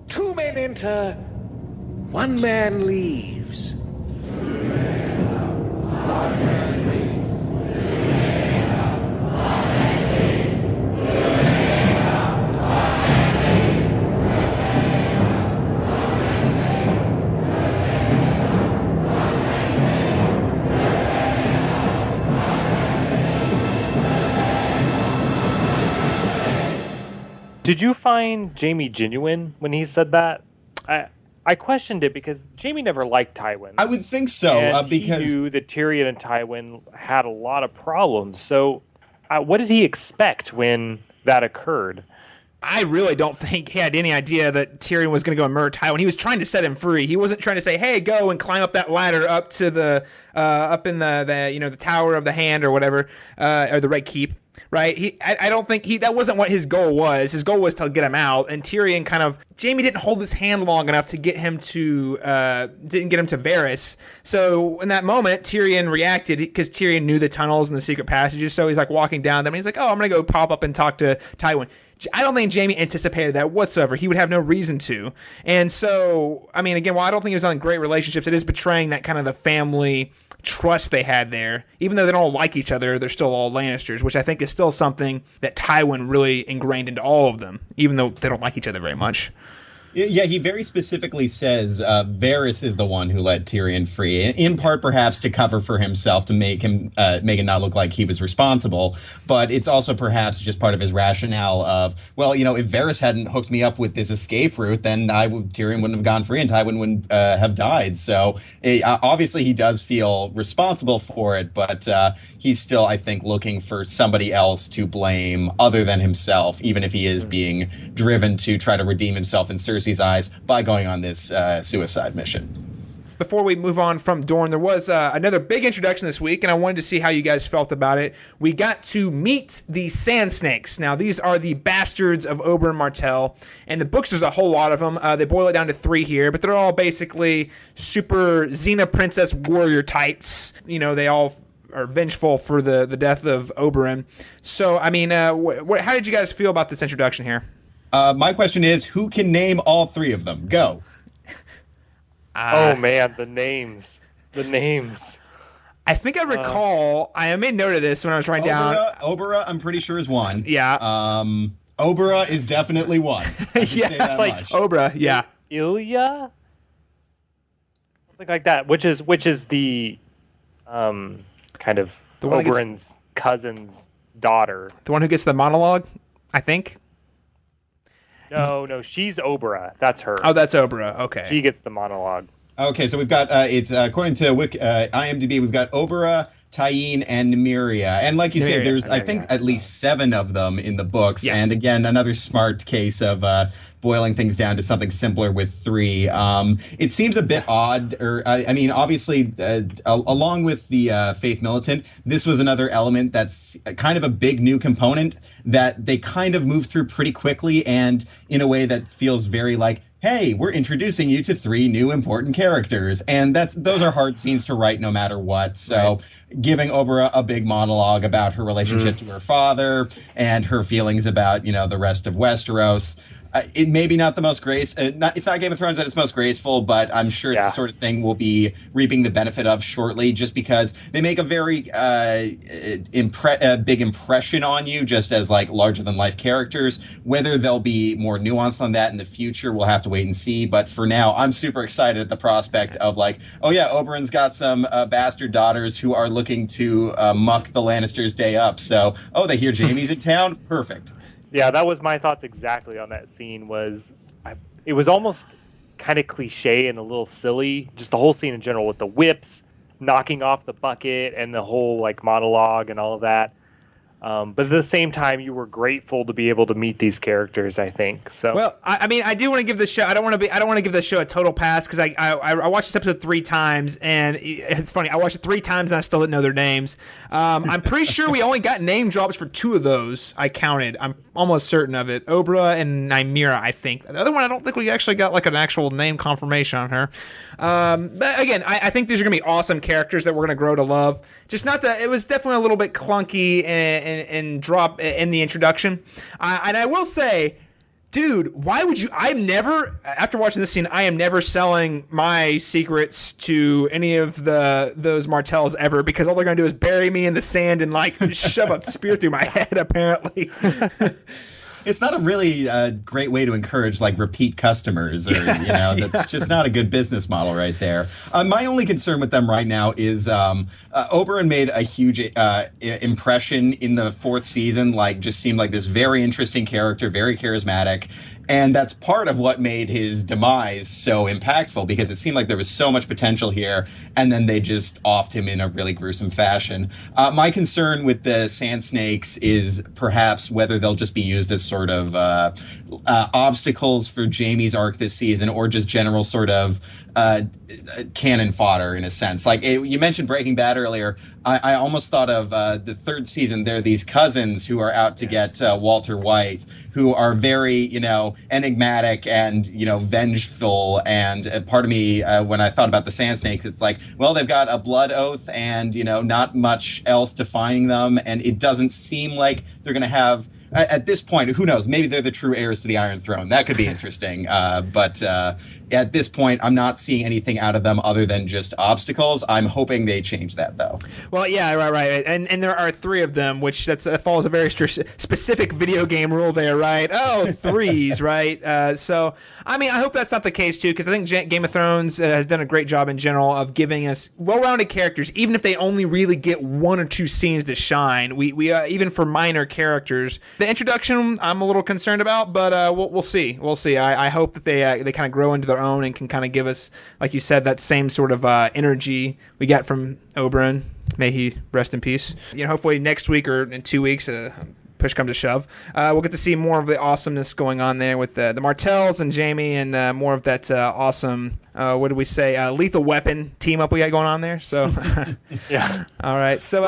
2 men enter. 1 man leaves. Did you find Jamie genuine when he said that? I questioned it because Jamie never liked Tywin. I would think so, because he knew that Tyrion and Tywin had a lot of problems. So, what did he expect when that occurred? I really don't think he had any idea that Tyrion was going to go and murder Tywin. He was trying to set him free. He wasn't trying to say, "Hey, go and climb up that ladder up to the up in the Tower of the Hand or whatever, or the Red Keep." Right? I don't think that wasn't what his goal was. His goal was to get him out, and Tyrion Jamie didn't hold his hand long enough to get him to Varys. So in that moment, Tyrion reacted because Tyrion knew the tunnels and the secret passages. So he's like walking down them. And he's like, "Oh, I'm gonna go pop up and talk to Tywin." I don't think Jamie anticipated that whatsoever. He would have no reason to. And so, I mean, again, while I don't think he was on great relationships, it is betraying that kind of the family trust they had there. Even though they don't like each other, they're still all Lannisters, which I think is still something that Tywin really ingrained into all of them, even though they don't like each other very much. Yeah, he very specifically says Varys is the one who let Tyrion free, in part perhaps to cover for himself, to make it not look like he was responsible. But it's also perhaps just part of his rationale of, well, if Varys hadn't hooked me up with this escape route, then Tyrion wouldn't have gone free and Tywin wouldn't have died. So obviously he does feel responsible for it, but he's still, I think, looking for somebody else to blame other than himself, even if he is being driven to try to redeem himself in Cersei's eyes by going on this suicide mission. Before we move on from Dorne, there was another big introduction this week, and I wanted to see how you guys felt about it. We got to meet the Sand Snakes. Now, these are the bastards of Oberyn Martell, and the books, there's a whole lot of them. They boil it down to 3 here, but they're all basically super Xena princess warrior types. They all are vengeful for the death of Oberyn. So, I mean, how did you guys feel about this introduction here? My question is, who can name all three of them? Go. Oh man, the names. I think I recall. I made note of this when I was writing down. Oberyn, I'm pretty sure is one. Yeah. Oberyn is definitely one. Yeah, like Oberyn. Yeah. Ilya, something like that. Which is the kind of Oberyn's cousin's daughter. The one who gets the monologue, I think. No, she's Oberyn. That's her. Oh, that's Oberyn. Okay. She gets the monologue. Okay, so we've got, it's according to IMDb, we've got Oberyn, Tyene, and Nymeria. And like you said, there's, I think, at least 7 of them in the books. Yeah. And again, another smart case of boiling things down to something simpler with 3. It seems a bit odd, or I mean, obviously, along with the Faith Militant, this was another element that's kind of a big new component that they kind of moved through pretty quickly and in a way that feels very like, hey, we're introducing you to 3 new important characters. And those are hard scenes to write no matter what. So giving Oberyn a big monologue about her relationship to her father and her feelings about, the rest of Westeros. It may be not the most it's not Game of Thrones at its most graceful, but I'm sure it's the sort of thing we'll be reaping the benefit of shortly, just because they make a very big impression on you, just as like larger than life characters. Whether they'll be more nuanced on that in the future, we'll have to wait and see. But for now, I'm super excited at the prospect of like, oh yeah, Oberyn's got some bastard daughters who are looking to muck the Lannisters' day up. So, they hear Jaime's in town? Perfect. Yeah, that was my thoughts exactly on that scene. It was almost kind of cliche and a little silly, just the whole scene in general with the whips knocking off the bucket and the whole like monologue and all of that. But at the same time, you were grateful to be able to meet these characters, I think. So, well, I mean, I do want to give this show. I don't want to give this show a total pass because I watched this episode 3 times, and it's funny. I watched it 3 times and I still didn't know their names. I'm pretty sure we only got name drops for 2 of those. I counted. I'm almost certain of it. Oberyn and Nymeria, I think. The other one, I don't think we actually got like an actual name confirmation on her. But again, I think these are gonna be awesome characters that we're gonna grow to love. Just not that it was definitely a little bit clunky and drop in the introduction. And I will say, dude, why would you? After watching this scene, I am never selling my secrets to any of those Martells ever, because all they're gonna do is bury me in the sand and like shove a spear through my head. Apparently. It's not a really great way to encourage like repeat customers, or that's just not a good business model right there. My only concern with them right now is Oberyn made a huge impression in the 4th season. Like, just seemed like this very interesting character, very charismatic. And that's part of what made his demise so impactful, because it seemed like there was so much potential here, and then they just offed him in a really gruesome fashion. My concern with the Sand Snakes is perhaps whether they'll just be used as sort of obstacles for Jaime's arc this season, or just general sort of cannon fodder in a sense. Like you mentioned Breaking Bad earlier, I almost thought of the 3rd season. There are these cousins who are out to get Walter White, who are very, enigmatic and, vengeful. And part of me, when I thought about the Sand Snakes, it's like, well, they've got a blood oath and, not much else defining them. And it doesn't seem like they're going to have, at this point, who knows? Maybe they're the true heirs to the Iron Throne. That could be interesting. But at this point, I'm not seeing anything out of them other than just obstacles. I'm hoping they change that, though. Well, yeah, right. And there are 3 of them, which that follows a very specific video game rule there, right? Oh, 3s, right? So, I mean, I hope that's not the case, too, because I think Game of Thrones has done a great job in general of giving us well-rounded characters, even if they only really get 1 or 2 scenes to shine. We even for minor characters. The introduction, I'm a little concerned about, but we'll see. We'll see. I hope that they kind of grow into their own and can kind of give us, like you said, that same sort of energy we got from Oberyn. May he rest in peace. Hopefully next week or in 2 weeks, push comes to shove, we'll get to see more of the awesomeness going on there with the Martells and Jaime, and more of that awesome, what did we say, lethal weapon team up we got going on there. So, yeah. All right. So,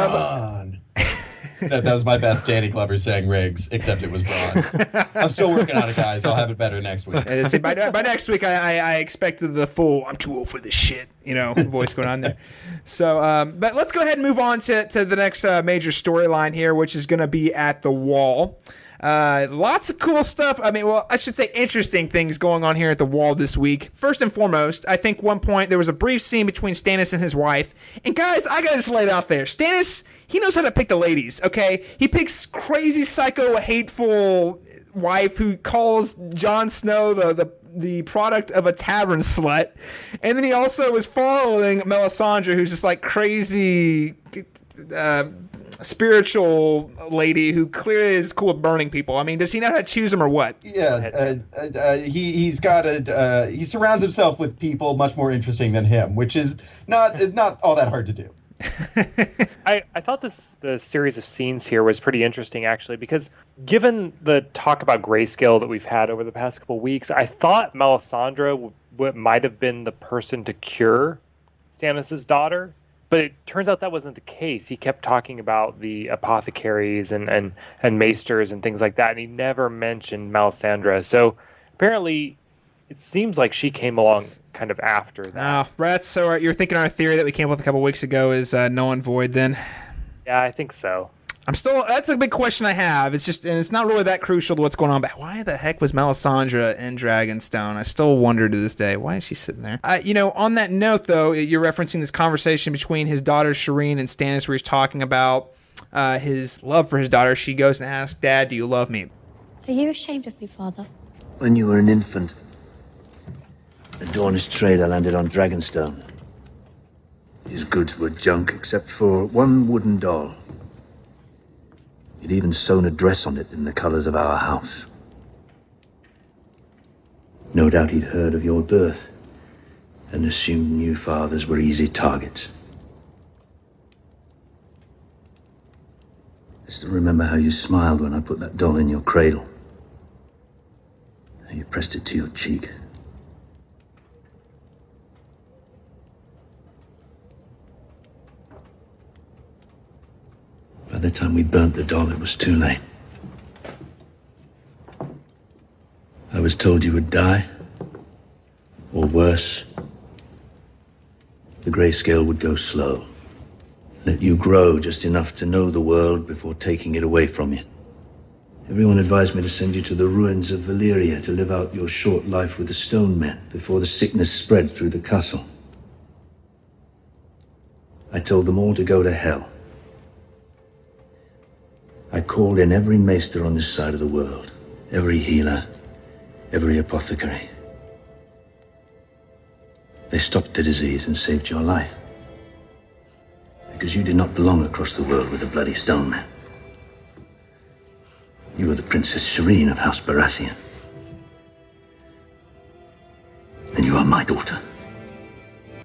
That was my best Danny Glover saying Riggs, except it was Bronn. I'm still working on it, guys. I'll have it better next week. And see, by next week, I expected the full "I'm too old for this shit" voice going on there. So, but let's go ahead and move on to the next major storyline here, which is going to be at the Wall. Lots of cool stuff. I should say interesting things going on here at the Wall this week. First and foremost, I think one point there was a brief scene between Stannis and his wife. And guys, I gotta just lay it out there. Stannis, he knows how to pick the ladies, okay? He picks crazy, psycho, hateful wife who calls Jon Snow the product of a tavern slut. And then he also is following Melissandre, who's just like crazy spiritual lady who clearly is cool with burning people. Does he know how to choose them or what? Yeah, he surrounds himself with people much more interesting than him, which is not all that hard to do. I thought the series of scenes here was pretty interesting, actually, because given the talk about grayscale that we've had over the past couple of weeks, I thought Melissandre might have been the person to cure Stannis' daughter. But it turns out that wasn't the case. He kept talking about the apothecaries and maesters and things like that, and he never mentioned Melissandre. So apparently it seems like she came along kind of after that. Oh, Brett, so you're thinking our theory that we came up with a couple weeks ago is null and void then? Yeah, I think so. That's a big question I have. It's it's not really that crucial to what's going on, but why the heck was Melissandre in Dragonstone? I still wonder to this day. Why is she sitting there? On that note, though, you're referencing this conversation between his daughter Shireen and Stannis where he's talking about his love for his daughter. She goes and asks, "Dad, do you love me?" Are you ashamed of me, Father? When you were an infant, a Dornish trader landed on Dragonstone. His goods were junk except for one wooden doll. He'd even sewn a dress on it in the colors of our house. No doubt he'd heard of your birth and assumed new fathers were easy targets. I still remember how you smiled when I put that doll in your cradle. How you pressed it to your cheek. By the time we burnt the doll, it was too late. I was told you would die, or worse, the grayscale would go slow. Let you grow just enough to know the world before taking it away from you. Everyone advised me to send you to the ruins of Valyria to live out your short life with the stone men before the sickness spread through the castle. I told them all to go to hell. I called in every maester on this side of the world, every healer, every apothecary. They stopped the disease and saved your life. Because you did not belong across the world with the bloody stone men. You were the Princess Shireen of House Baratheon. And you are my daughter.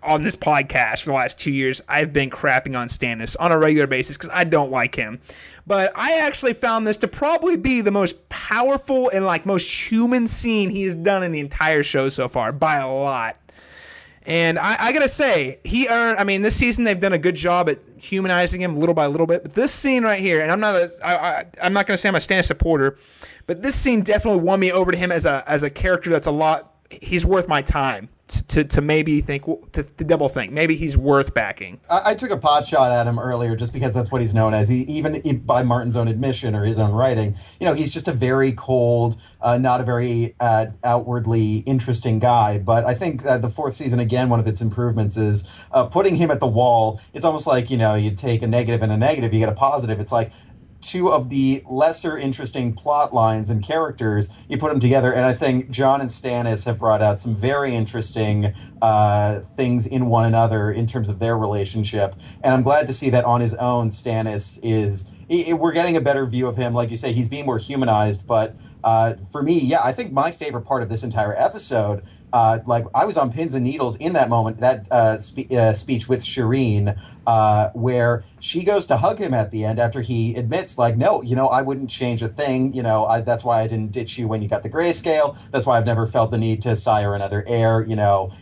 On this podcast for the last 2 years, I've been crapping on Stannis on a regular basis because I don't like him. But I actually found this to probably be the most powerful and most human scene he has done in the entire show so far, by a lot. And I gotta say, he earned. This season they've done a good job at humanizing him little by little bit. But this scene right here, and I'm not gonna say I'm a Stannis supporter, but this scene definitely won me over to him as a character that's a lot. He's worth my time to maybe think, to double think. Maybe he's worth backing. I took a pot shot at him earlier just because that's what he's known as. Even by Martin's own admission or his own writing, he's just a very cold, not a very outwardly interesting guy. But I think the fourth season, again, one of its improvements is putting him at the Wall. It's almost like, you take a negative and a negative, you get a positive. It's like two of the lesser interesting plot lines and characters, you put them together, and I think Jon and Stannis have brought out some very interesting things in one another in terms of their relationship, and I'm glad to see that on his own, Stannis we're getting a better view of him. Like you say, he's being more humanized, but for me, I think my favorite part of this entire episode, I was on pins and needles in that moment, that speech with Shireen, where she goes to hug him at the end after he admits, no, I wouldn't change a thing. That's why I didn't ditch you when you got the grayscale. That's why I've never felt the need to sire another heir.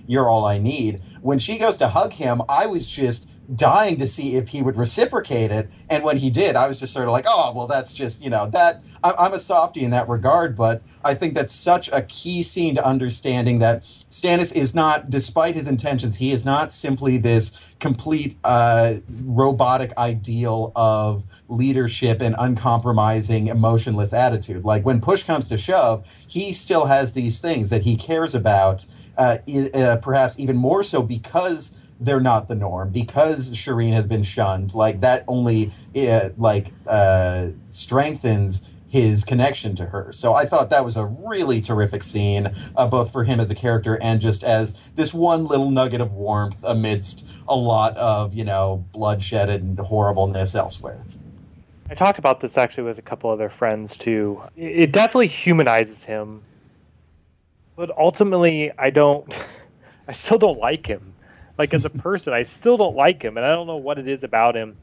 You're all I need. When she goes to hug him, I was just dying to see if he would reciprocate it. And when he did, I was just sort of like, oh, well, that's just, that I'm a softie in that regard. But I think that's such a key scene to understanding that Stannis is not, despite his intentions, he is not simply this complete robotic ideal of leadership and uncompromising, emotionless attitude. Like, when push comes to shove, he still has these things that he cares about, perhaps even more so because they're not the norm, because Shireen has been shunned. Like, that only strengthens his connection to her. So I thought that was a really terrific scene, both for him as a character and just as this one little nugget of warmth amidst a lot of, bloodshed and horribleness elsewhere. I talked about this actually with a couple other friends too. It definitely humanizes him, but ultimately I still don't like him. Like, as a person, I still don't like him, and I don't know what it is about him.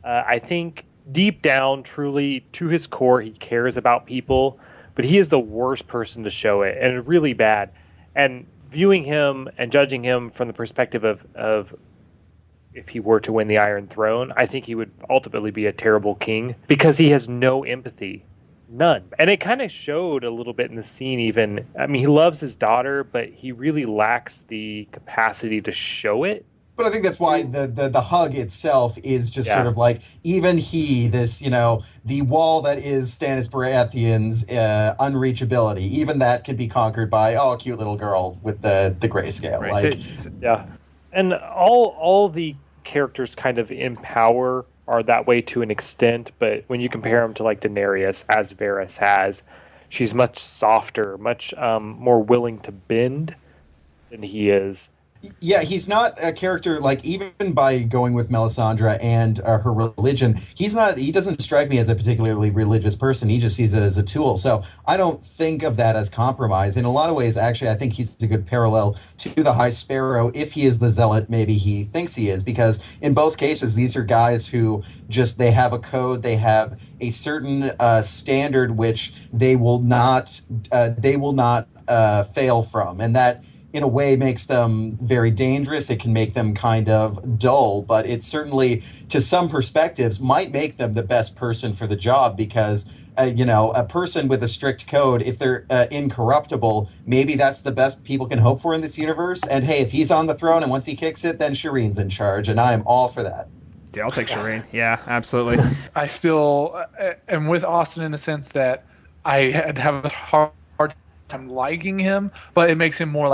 I think deep down, truly, to his core, he cares about people, but he is the worst person to show it, and really bad. And viewing him and judging him from the perspective of if he were to win the Iron Throne, I think he would ultimately be a terrible king, because he has no empathy. None. And it kind of showed a little bit in the scene even. I mean, he loves his daughter, but he really lacks the capacity to show it. But I think that's why the hug itself is just sort of like, even he, this, the wall that is Stannis Baratheon's unreachability, even that can be conquered by, a cute little girl with the grayscale. Right. Yeah. And all the characters kind of in power are that way to an extent, but when you compare him to like Daenerys, as Varys has, she's much softer, much more willing to bend than he is. Yeah, he's not a character, like, even by going with Melisandre and her religion, he doesn't strike me as a particularly religious person. He just sees it as a tool. So I don't think of that as compromise. In a lot of ways, actually, I think he's a good parallel to the High Sparrow, if he is the zealot maybe he thinks he is, because in both cases, these are guys who they have a code, they have a certain standard which they will not fail from, and that in a way makes them very dangerous. It can make them kind of dull, but it certainly, to some perspectives, might make them the best person for the job, because a person with a strict code, if they're incorruptible, maybe that's the best people can hope for in this universe. And hey, if he's on the throne and once he kicks it, then Shireen's in charge, and I am all for that. Yeah, I'll take Shireen. Yeah, absolutely. I still am with Austin in the sense that I had to have a hard time liking him, but it makes him more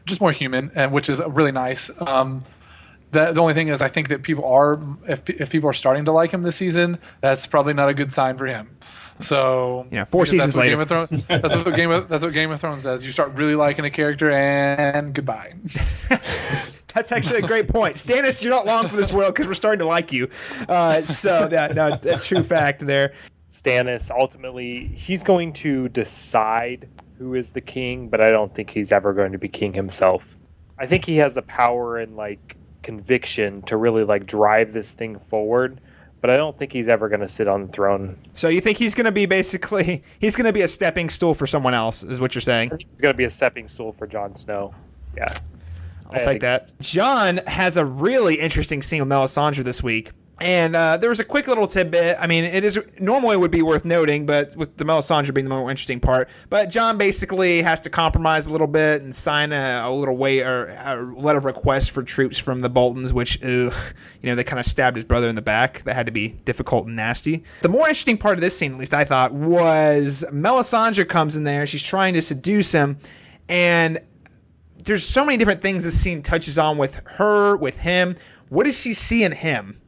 just more human, and which is really nice. The only thing is, I think that if people are starting to like him this season, that's probably not a good sign for him. So 4 seasons later, that's what Game of Thrones does. You start really liking a character, and goodbye. That's actually a great point. Stannis, you're not long for this world because we're starting to like you. A true fact there. Stannis, ultimately, he's going to decide who is the king, but I don't think he's ever going to be king himself. I think he has the power and conviction to really drive this thing forward, but I don't think he's ever going to sit on the throne. So you think he's going to be he's going to be a stepping stool for someone else, is what you're saying? He's going to be a stepping stool for Jon Snow. Yeah. I'll take that. Jon has a really interesting scene with Melisandre this week. And there was a quick little tidbit. I mean, it is normally would be worth noting, but with the Melissandre being the more interesting part. But Jon basically has to compromise a little bit and sign a little a letter of request for troops from the Boltons, which, they kind of stabbed his brother in the back. That had to be difficult and nasty. The more interesting part of this scene, at least I thought, was Melisandre comes in there. She's trying to seduce him, and there's so many different things this scene touches on with her, with him. What does she see in him?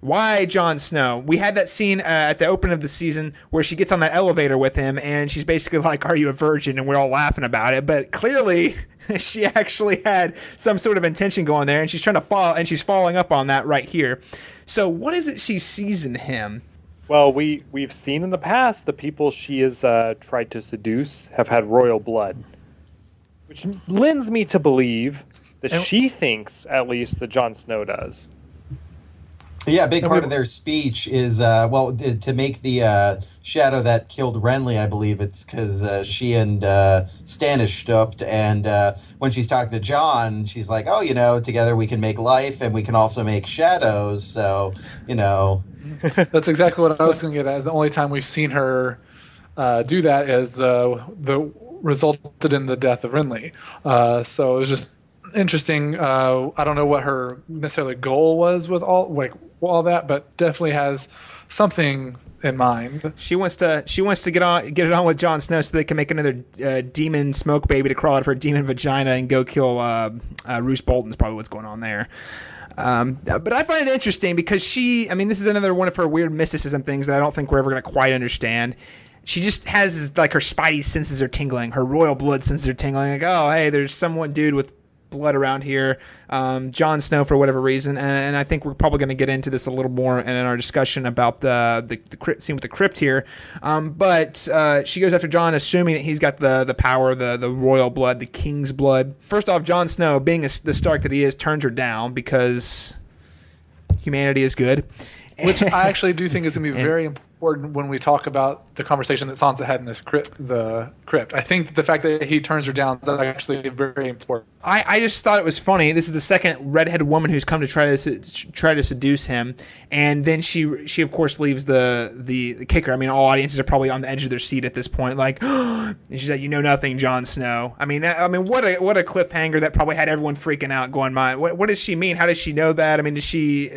Why Jon Snow? We had that scene at the opening of the season where she gets on that elevator with him, and she's basically like, "Are you a virgin?" And we're all laughing about it. But clearly, she actually had some sort of intention going there, and she's trying to fall, and she's following up on that right here. So, what is it she sees in him? Well, we've seen in the past the people she has tried to seduce have had royal blood, which lends me to believe that she thinks, at least, that Jon Snow does. Yeah, a big part of their speech is, to make the shadow that killed Renly, I believe it's because she and Stannis stooped, and when she's talking to Jon, she's like, oh, together we can make life, and we can also make shadows, so, That's exactly what I was going to get at. The only time we've seen her do that is the resulted in the death of Renly. So it was just interesting. I don't know what her necessarily goal was with all that, but definitely has something in mind. She wants to get it on with Jon Snow so they can make another demon smoke baby to crawl out of her demon vagina and go kill Roose Bolton's probably what's going on there. But I find it interesting because this is another one of her weird mysticism things that I don't think we're ever going to quite understand. She just has her spidey senses are tingling, her royal blood senses are tingling. Like, oh, hey, there's dude with blood around here, Jon Snow for whatever reason, and I think we're probably going to get into this a little more in our discussion about the scene with the crypt here. But she goes after Jon, assuming that he's got the power, the royal blood, the king's blood. First off, Jon Snow, being the Stark that he is, turns her down because humanity is good. Which I actually do think is going to be very important when we talk about the conversation that Sansa had in the crypt. I think the fact that he turns her down is actually very important. I just thought it was funny. This is the second redheaded woman who's come to try to seduce him, and then she of course leaves the kicker. I mean, all audiences are probably on the edge of their seat at this point. Like, and she said, "You know nothing, Jon Snow." What a cliffhanger that probably had everyone freaking out, going, "My, what does she mean? How does she know that? I mean, can she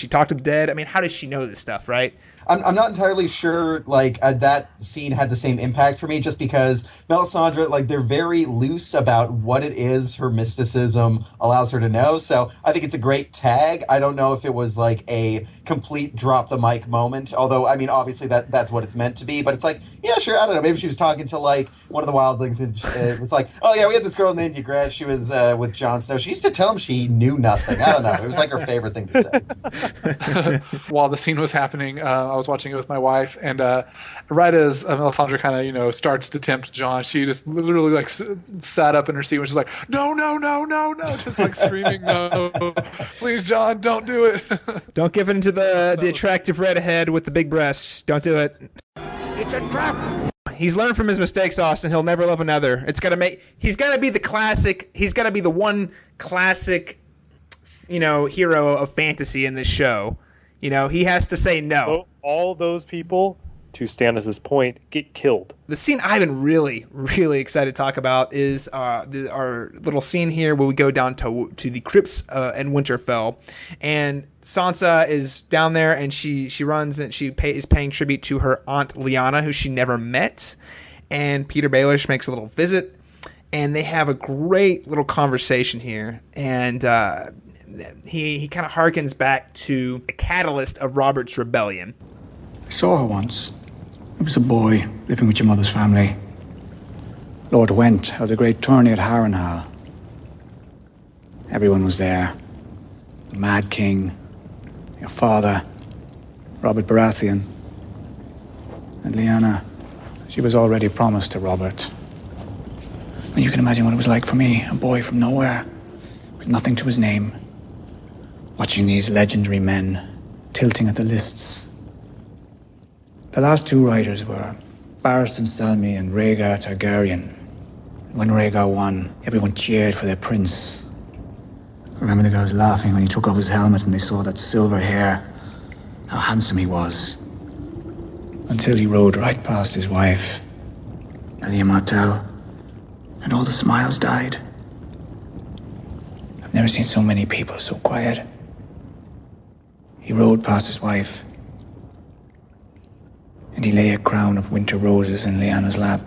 talk to the dead? I mean, how does she know this stuff, right?" I'm not entirely sure, that scene had the same impact for me, just because Melissandre, they're very loose about what it is her mysticism allows her to know, so I think it's a great tag. I don't know if it was, a complete drop-the-mic moment, although, obviously that's what it's meant to be, but it's yeah, sure, I don't know, maybe she was talking to, one of the wildlings, and it was oh, yeah, we had this girl named Ygritte, she was with Jon Snow, she used to tell him she knew nothing. I don't know, it was, her favorite thing to say. While the scene was happening, I was watching it with my wife, and right as Melissandre kind of starts to tempt Jon, she just literally sat up in her seat and was just like, no, just screaming, no, please, Jon, don't do it. Don't give in to the attractive redhead with the big breasts. Don't do it. It's a trap. He's learned from his mistakes, Austin. He'll never love another. He's got to be the classic. He's got to be the one classic, hero of fantasy in this show. He has to say no. So all those people, to Stannis' point, get killed. The scene I've been really, really excited to talk about is our little scene here where we go down to the crypts in Winterfell, and Sansa is down there, and she runs and is paying tribute to her aunt Lyanna, who she never met, and Peter Baelish makes a little visit, and they have a great little conversation here, and he kind of harkens back to the catalyst of Robert's rebellion. I saw her once. I was a boy living with your mother's family. Lord Went held a great tourney at Harrenhal. Everyone was there. The Mad King, your father, Robert Baratheon, and Lyanna. She was already promised to Robert. And you can imagine what it was like for me, a boy from nowhere, with nothing to his name, watching these legendary men tilting at the lists. The last two riders were Barristan Selmy and Rhaegar Targaryen. When Rhaegar won, everyone cheered for their prince. I remember the girls laughing when he took off his helmet and they saw that silver hair, how handsome he was. Until he rode right past his wife, Elia Martell, and all the smiles died. I've never seen so many people so quiet. He rode past his wife, and he lay a crown of winter roses in Lyanna's lap,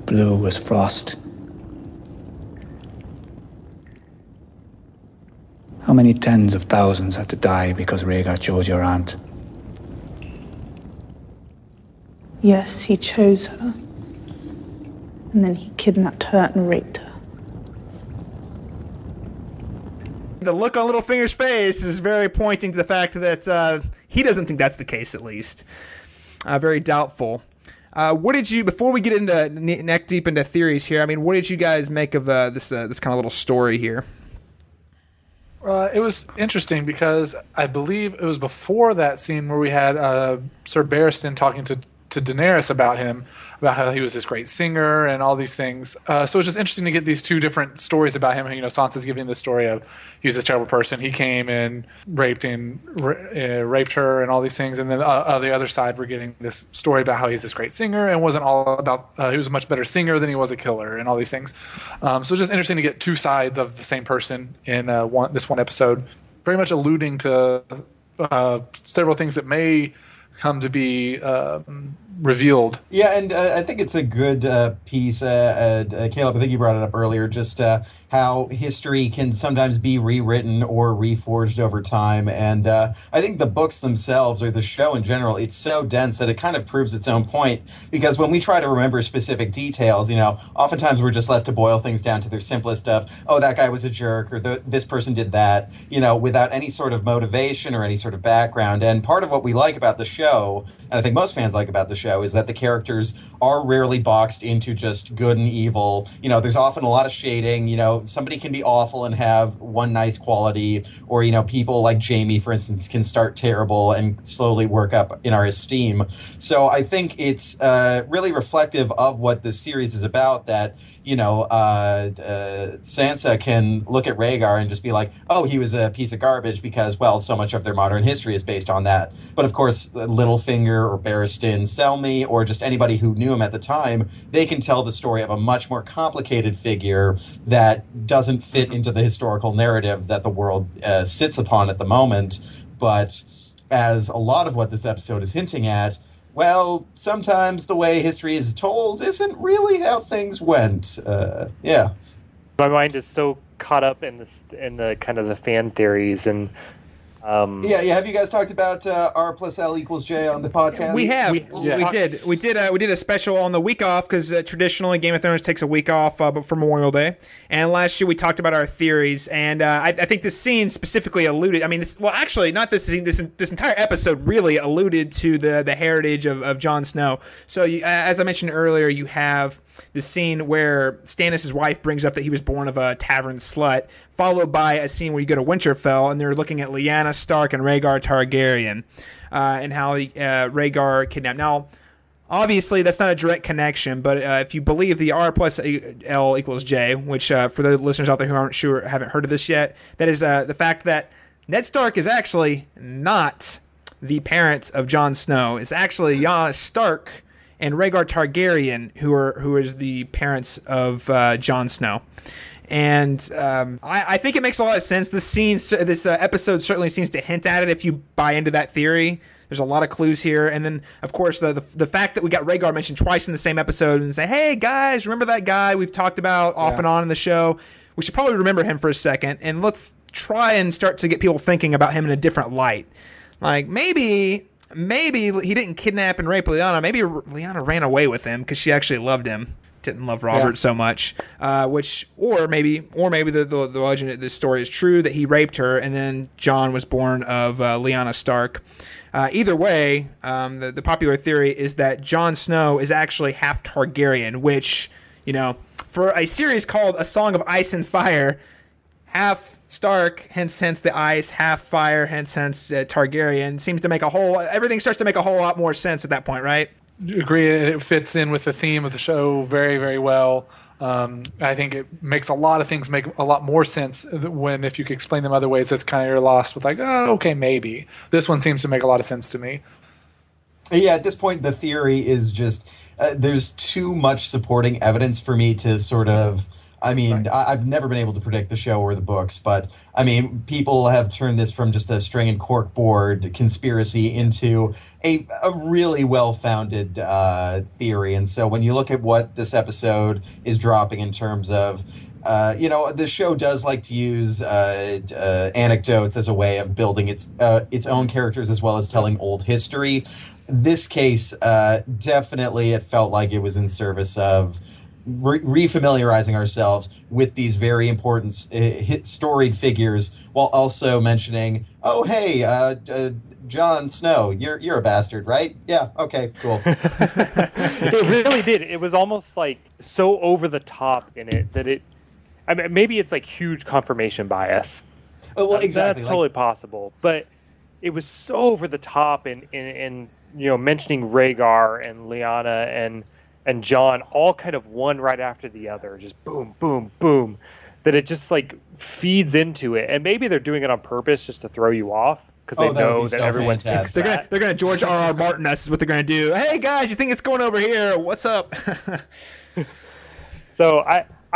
blue as frost. How many tens of thousands had to die because Rhaegar chose your aunt? Yes, he chose her. And then he kidnapped her and raped her. The look on Littlefinger's face is very pointing to the fact that he doesn't think that's the case, at least. Very doubtful. What did you, before we get into neck deep into theories here, what did you guys make of this kind of little story here? It was interesting because I believe it was before that scene where we had Sir Barristan talking to Daenerys about him, about how he was this great singer and all these things. So it's just interesting to get these two different stories about him. You know, Sansa's giving the story of he was this terrible person. He came and raped her and all these things. And then on the other side, we're getting this story about how he's this great singer and wasn't all about, he was a much better singer than he was a killer and all these things. So it's just interesting to get two sides of the same person in this one episode, very much alluding to several things that may come to be revealed. Yeah, and I think it's a good piece. Caleb, I think you brought it up earlier, just how history can sometimes be rewritten or reforged over time. And I think the books themselves, or the show in general, it's so dense that it kind of proves its own point. Because when we try to remember specific details, you know, oftentimes we're just left to boil things down to their simplest stuff. Oh, that guy was a jerk, or this person did that, you know, without any sort of motivation or any sort of background. And part of what we like about the show, and I think most fans like about the show, is that the characters are rarely boxed into just good and evil. You know, there's often a lot of shading. You know, somebody can be awful and have one nice quality, or, you know, people like Jaime, for instance, can start terrible and slowly work up in our esteem. So I think it's really reflective of what this series is about, that, you know, Sansa can look at Rhaegar and just be like, oh, he was a piece of garbage because, well, so much of their modern history is based on that. But of course, Littlefinger or Barristan Selmy, or just anybody who knew him at the time, they can tell the story of a much more complicated figure that doesn't fit into the historical narrative that the world sits upon at the moment. But as a lot of what this episode is hinting at, well, sometimes the way history is told isn't really how things went. Yeah. My mind is so caught up in the kind of the fan theories and. Yeah. Have you guys talked about R+L=J on the podcast? We have. We did a special on the week off, because traditionally Game of Thrones takes a week off for Memorial Day. And last year we talked about our theories, and I think this scene specifically alluded. I mean, not this scene. This entire episode really alluded to the heritage of Jon Snow. So as I mentioned earlier, you have the scene where Stannis' wife brings up that he was born of a tavern slut, followed by a scene where you go to Winterfell and they're looking at Lyanna Stark and Rhaegar Targaryen, and how Rhaegar kidnapped. Now, obviously, that's not a direct connection, but if you believe the R+L=J, which for the listeners out there who haven't heard of this yet, that is the fact that Ned Stark is actually not the parent of Jon Snow. It's actually Lyanna Stark and Rhaegar Targaryen, who is the parents of Jon Snow. And I think it makes a lot of sense. This episode certainly seems to hint at it if you buy into that theory. There's a lot of clues here. And then, of course, the fact that we got Rhaegar mentioned twice in the same episode and say, hey, guys, remember that guy we've talked about off and on in the show? We should probably remember him for a second. And let's try and start to get people thinking about him in a different light. Like, maybe he didn't kidnap and rape Lyanna. Maybe Lyanna ran away with him because she actually loved him. Didn't love Robert so much. Or maybe the legend of this story is true, that he raped her and then Jon was born of Lyanna Stark. Either way, the popular theory is that Jon Snow is actually half Targaryen, which, you know, for a series called A Song of Ice and Fire, half Stark, hence the ice, half fire, hence Targaryen, seems to make everything starts to make a whole lot more sense at that point, right? Agree. It fits in with the theme of the show very, very well. I think it makes a lot of things make a lot more sense if you could explain them other ways, that's kind of you're lost with like, oh, okay, maybe. This one seems to make a lot of sense to me. Yeah, at this point, the theory is just there's too much supporting evidence for me to sort of. I mean, I've never been able to predict the show or the books, but I mean, people have turned this from just a string and corkboard conspiracy into a really well-founded theory. And so when you look at what this episode is dropping in terms of, the show does like to use anecdotes as a way of building its own characters as well as telling old history. This case, definitely it felt like it was in service of refamiliarizing ourselves with these very important storied figures, while also mentioning, oh, hey, Jon Snow, you're a bastard, right? Yeah, okay, cool. It really did. It was almost like so over the top in it that maybe it's like huge confirmation bias. Oh, well, exactly. That's totally possible, but it was so over the top in mentioning Rhaegar and Lyanna and Jon all kind of one right after the other, just boom, boom, boom, that it just like feeds into it. And maybe they're doing it on purpose just to throw you off because they know that everyone thinks that. They're gonna George R.R. Martin us is what they're gonna do. Hey guys, you think it's going over here? What's up? So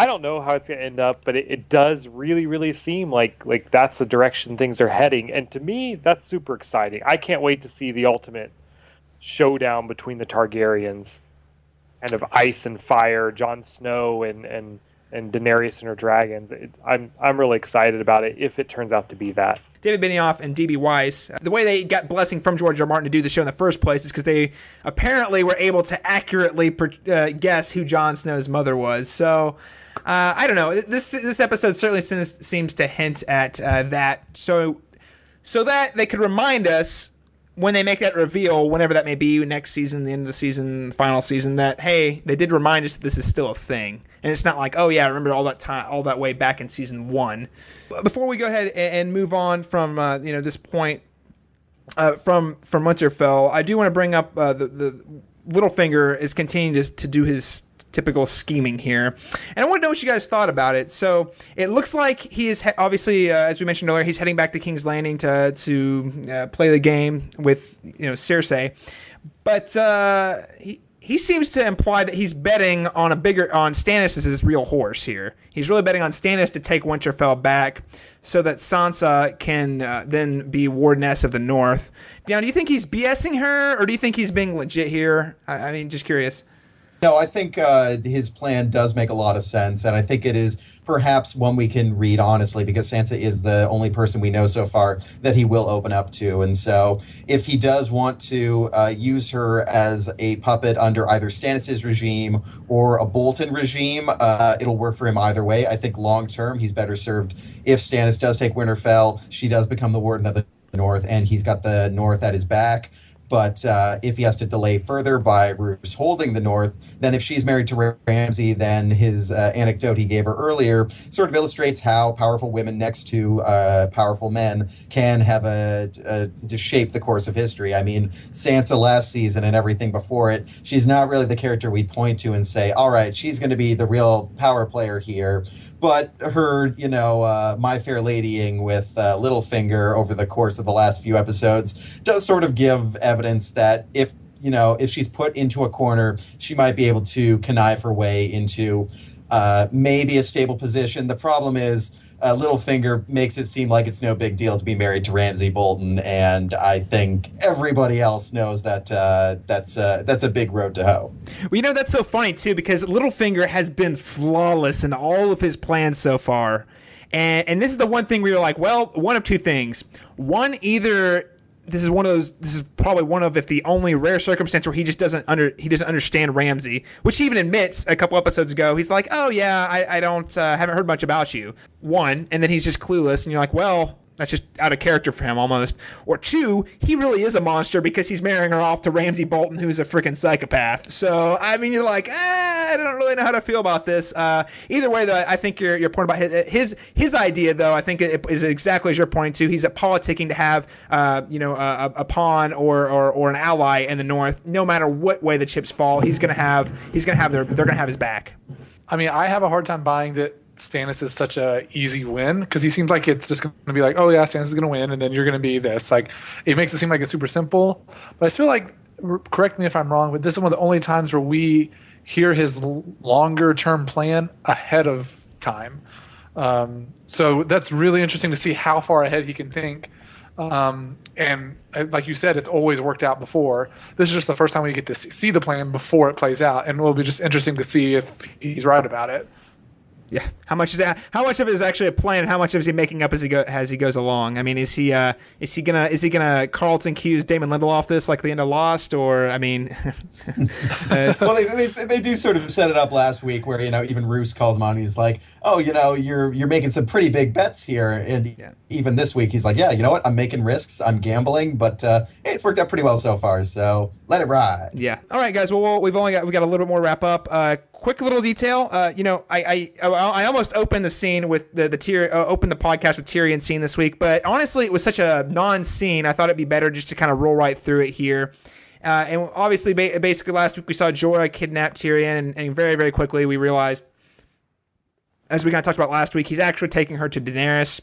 I don't know how it's going to end up, but it does really, really seem like that's the direction things are heading. And to me, that's super exciting. I can't wait to see the ultimate showdown between the Targaryens, kind of ice and fire, Jon Snow and Daenerys and her dragons. I'm really excited about it if it turns out to be that. David Benioff and D.B. Weiss, the way they got blessing from George R. R. Martin to do the show in the first place is because they apparently were able to accurately guess who Jon Snow's mother was. So I don't know. This episode certainly seems to hint at that. So that they could remind us when they make that reveal, whenever that may be, next season, the end of the season, final season, that, hey, they did remind us that this is still a thing. And it's not like, oh yeah, I remember all that time, all that way back in season 1. Before we go ahead and move on from this point from Winterfell, I do want to bring up the Littlefinger is continuing to do his typical scheming here, and I want to know what you guys thought about it. So it looks like he is obviously, as we mentioned earlier, he's heading back to King's Landing to play the game with Cersei, but he seems to imply that he's betting on Stannis as his real horse here. He's really betting on Stannis to take Winterfell back so that Sansa can then be Wardeness of the North. Dion, do you think he's BSing her, or do you think he's being legit here? I mean, just curious. No, I think his plan does make a lot of sense, and I think it is perhaps one we can read honestly, because Sansa is the only person we know so far that he will open up to. And so if he does want to use her as a puppet under either Stannis' regime or a Bolton regime, it'll work for him either way. I think long-term, he's better served if Stannis does take Winterfell, she does become the Warden of the North, and he's got the North at his back. But if he has to delay further by Roose holding the North, then if she's married to Ramsay, then his anecdote he gave her earlier sort of illustrates how powerful women next to powerful men can have to shape the course of history. I mean, Sansa last season and everything before it, she's not really the character we'd point to and say, all right, she's going to be the real power player here. But her, My Fair Ladying with Littlefinger over the course of the last few episodes does sort of give evidence that if she's put into a corner, she might be able to connive her way into maybe a stable position. The problem is Littlefinger makes it seem like it's no big deal to be married to Ramsay Bolton, and I think everybody else knows that that's a big road to hoe. Well, that's so funny too, because Littlefinger has been flawless in all of his plans so far, and this is the one thing where you're like, well, one of two things. One, either this is probably one of, if the only rare circumstance where he just doesn't understand Ramsay, which he even admits a couple episodes ago. He's like, oh yeah, I don't haven't heard much about you. One, and then he's just clueless, and you're like, well, that's just out of character for him almost. Or two, he really is a monster because he's marrying her off to Ramsay Bolton, who's a freaking psychopath. So, I mean, you're like, I don't really know how to feel about this. Either way, though, I think your point about his idea, though, I think it is exactly as you're pointing to. He's politicking to have, a pawn or an ally in the North. No matter what way the chips fall, they're going to have his back. I mean, I have a hard time buying that Stannis is such a easy win, because he seems like it's just going to be like, oh yeah, Stannis is going to win, and then you're going to be this. Like, it makes it seem like it's super simple. But I feel like, correct me if I'm wrong, but this is one of the only times where we hear his longer term plan ahead of time. So that's really interesting to see how far ahead he can think. And like you said, it's always worked out before. This is just the first time we get to see the plan before it plays out, and it will be just interesting to see if he's right about it. Yeah, how much of it is actually a plan, and how much of it is he making up as he goes along? I mean, is he gonna Carlton Hughes Damon Lindelof this like the end of Lost, or I mean, well, they do sort of set it up last week where even Roose calls him on and he's like, oh, you're making some pretty big bets here, and even this week he's like, yeah, you know what, I'm making risks, I'm gambling, but hey, it's worked out pretty well so far, so let it ride. Yeah. All right, guys. Well, we got a little bit more wrap up. quick little detail. I almost opened the scene with opened the podcast with Tyrion scene this week, but honestly, it was such a non-scene. I thought it'd be better just to kind of roll right through it here. And obviously, basically last week we saw Jorah kidnap Tyrion, and very, very quickly we realized, as we kind of talked about last week, he's actually taking her to Daenerys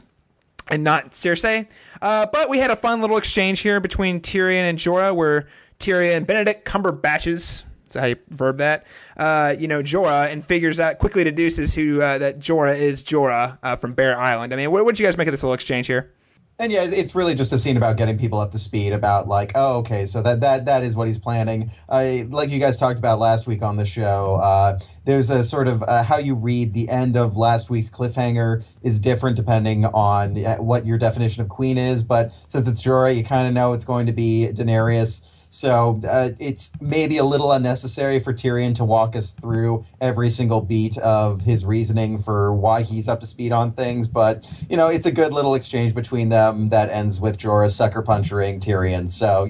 and not Cersei. But we had a fun little exchange here between Tyrion and Jorah, where Tyrion Benedict Cumberbatches, that's how you verb that, Jorah, and quickly deduces that Jorah is Jorah from Bear Island. I mean, what did you guys make of this little exchange here? And yeah, it's really just a scene about getting people up to speed about like, oh, okay, so that is what he's planning. Like you guys talked about last week on the show, there's a sort of how you read the end of last week's cliffhanger is different depending on what your definition of queen is. But since it's Jorah, you kind of know it's going to be Daenerys. So it's maybe a little unnecessary for Tyrion to walk us through every single beat of his reasoning for why he's up to speed on things. But, it's a good little exchange between them that ends with Jorah sucker punching Tyrion. So,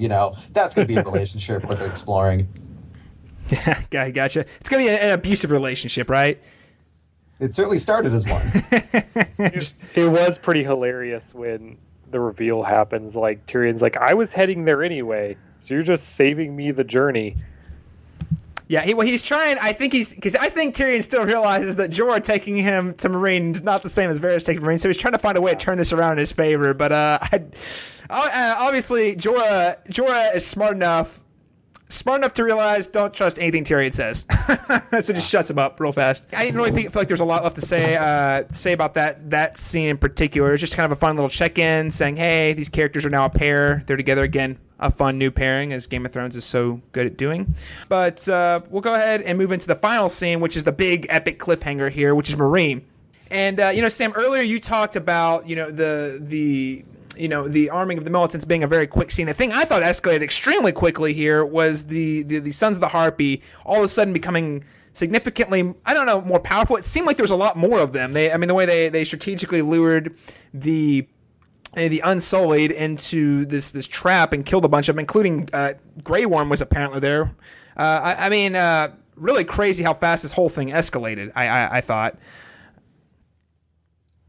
that's going to be a relationship worth exploring. Yeah, gotcha. It's going to be an abusive relationship, right? It certainly started as one. It was pretty hilarious when the reveal happens. Like, Tyrion's like, I was heading there anyway. So you're just saving me the journey. Yeah, he's trying. I think Tyrion still realizes that Jorah taking him to Meereen is not the same as Varys taking Meereen, so he's trying to find a way to turn this around in his favor. But obviously, Jorah is smart enough to realize don't trust anything Tyrion says. So just shuts him up real fast. I didn't really feel like there's a lot left to say about that scene in particular. It's just kind of a fun little check-in saying, hey, these characters are now a pair. They're together again. A fun new pairing, as Game of Thrones is so good at doing. But we'll go ahead and move into the final scene, which is the big epic cliffhanger here, which is Meereen. And Sam, earlier you talked about the arming of the militants being a very quick scene. The thing I thought escalated extremely quickly here was the Sons of the Harpy all of a sudden becoming significantly, more powerful. It seemed like there was a lot more of them. The way they strategically lured the Unsullied into this trap and killed a bunch of them, including Grey Worm was apparently there. Really crazy how fast this whole thing escalated, I thought.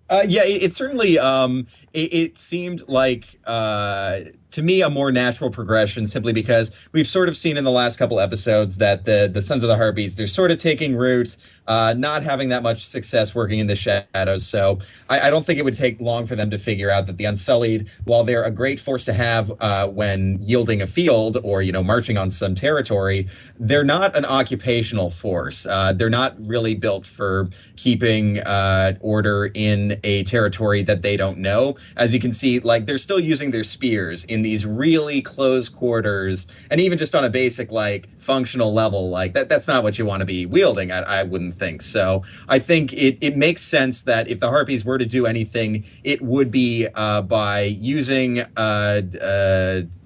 It certainly it seemed like to me a more natural progression, simply because we've sort of seen in the last couple episodes that the Sons of the Harpies, they're sort of taking root, not having that much success working in the shadows. So I don't think it would take long for them to figure out that the Unsullied, while they're a great force to have when yielding a field or marching on some territory, they're not an occupational force. They're not really built for keeping order in a territory that they don't know. As you can see, they're still using their spears in these really close quarters, and even just on a basic functional level, that's not what you want to be wielding. I wouldn't think so. I think it makes sense that if the Harpies were to do anything, it would be by using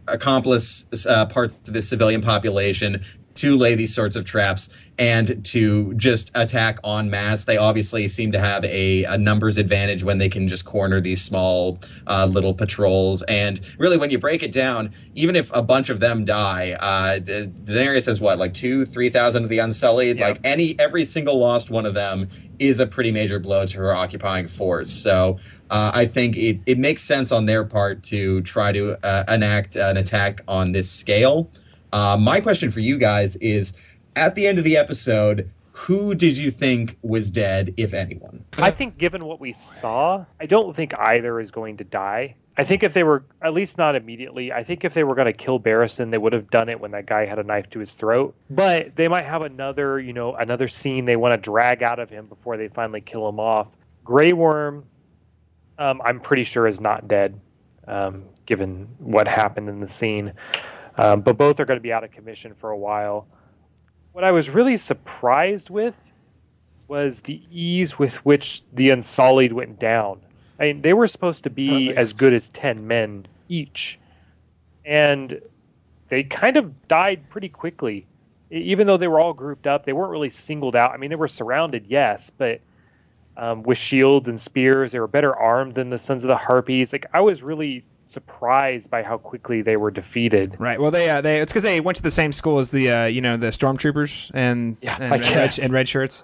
accomplice parts to the civilian population to lay these sorts of traps and to just attack en masse. They obviously seem to have a numbers advantage when they can just corner these small little patrols. And really, when you break it down, even if a bunch of them die, Daenerys has 2,000-3,000 of the Unsullied. Yeah. Every single lost one of them is a pretty major blow to her occupying force. So I think it makes sense on their part to try to enact an attack on this scale. My question for you guys is, at the end of the episode, who did you think was dead, if anyone? I think given what we saw, I don't think either is going to die. I think if they were, at least not immediately, I think if they were going to kill Barristan, they would have done it when that guy had a knife to his throat. But they might have another scene they want to drag out of him before they finally kill him off. Grey Worm, I'm pretty sure is not dead, given what happened in the scene. But both are going to be out of commission for a while. What I was really surprised with was the ease with which the Unsullied went down. I mean, they were supposed to be as good as 10 men each. And they kind of died pretty quickly. Even though they were all grouped up, they weren't really singled out. I mean, they were surrounded, yes, but with shields and spears, they were better armed than the Sons of the Harpies. I was really surprised by how quickly they were defeated. Right. Well, they it's because they went to the same school as the the stormtroopers and red shirts.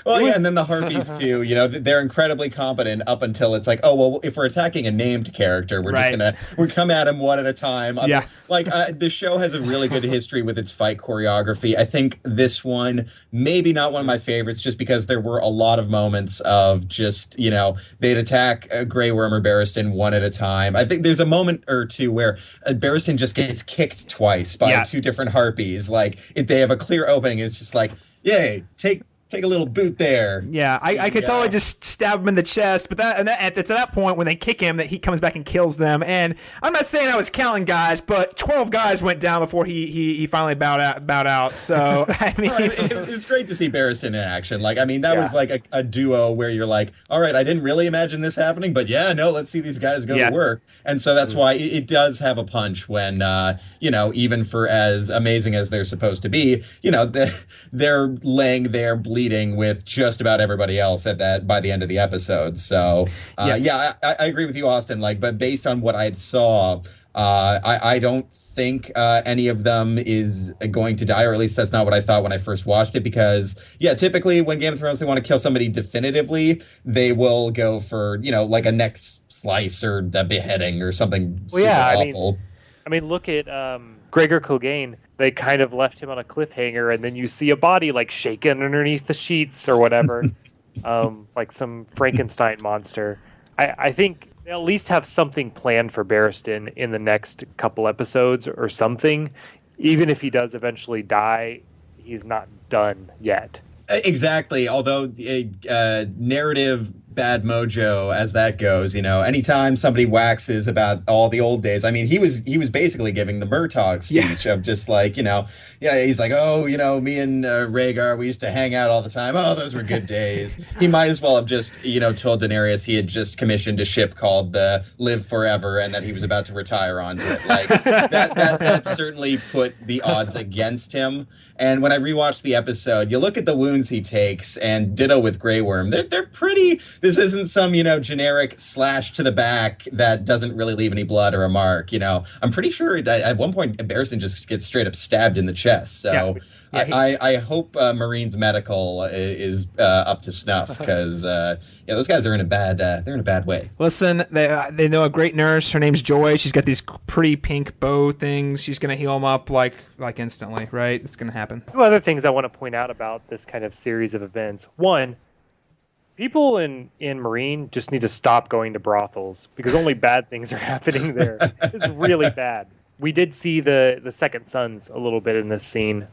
Well, yeah, and then the Harpies too. They're incredibly competent up until it's like, oh well, if we're attacking a named character, we're just we come at him one at a time. The show has a really good history with its fight choreography. I think this one maybe not one of my favorites, just because there were a lot of moments of just they'd attack Grey Worm or Barristan one at a time. I think there's a moment or two where Barristan just gets kicked twice by two different Harpies. Like if they have a clear opening, it's just like, yay, take a little boot there. Yeah, I could totally just stab him in the chest, but it's at that point when they kick him that he comes back and kills them. And I'm not saying I was counting guys, but 12 guys went down before he finally bowed out. So I mean, it's great to see Barristan in action. Like, I mean, that was like a duo where you're like, all right, I didn't really imagine this happening, but let's see these guys go to work. And so that's why it does have a punch when even for as amazing as they're supposed to be, they're laying there bleeding with just about everybody else by the end of the episode. So I agree with you, Austin. But based on what I saw, I don't think any of them is going to die, or at least that's not what I thought when I first watched it. Because typically when Game of Thrones they want to kill somebody definitively, they will go for like a neck slice or the beheading or something awful. I mean, look at Gregor Clegane. They kind of left him on a cliffhanger, and then you see a body like shaken underneath the sheets or whatever, like some Frankenstein monster. I think they at least have something planned for Barristan in the next couple episodes or something. Even if he does eventually die, he's not done yet. Exactly. Although narrative bad mojo as that goes, anytime somebody waxes about all the old days, I mean, he was basically giving the Murtaugh speech of just like, he's like, oh, me and Rhaegar, we used to hang out all the time. Oh, those were good days. He might as well have just, told Daenerys he had just commissioned a ship called the Live Forever and that he was about to retire onto it. Like that certainly put the odds against him. And when I rewatched the episode, you look at the wounds he takes, and ditto with Grey Worm. They're pretty. This isn't some generic slash to the back that doesn't really leave any blood or a mark. I'm pretty sure at one point Barristan just gets straight up stabbed in the chest. So I hope Marine's medical is up to snuff, because those guys are in a bad way. Listen, they know a great nurse. Her name's Joy. She's got these pretty pink bow things. She's gonna heal them up like instantly, right? It's gonna happen. Two other things I want to point out about this kind of series of events. One, people in Marine just need to stop going to brothels, because only bad things are happening there. It's really bad. We did see the Second Sons a little bit in this scene,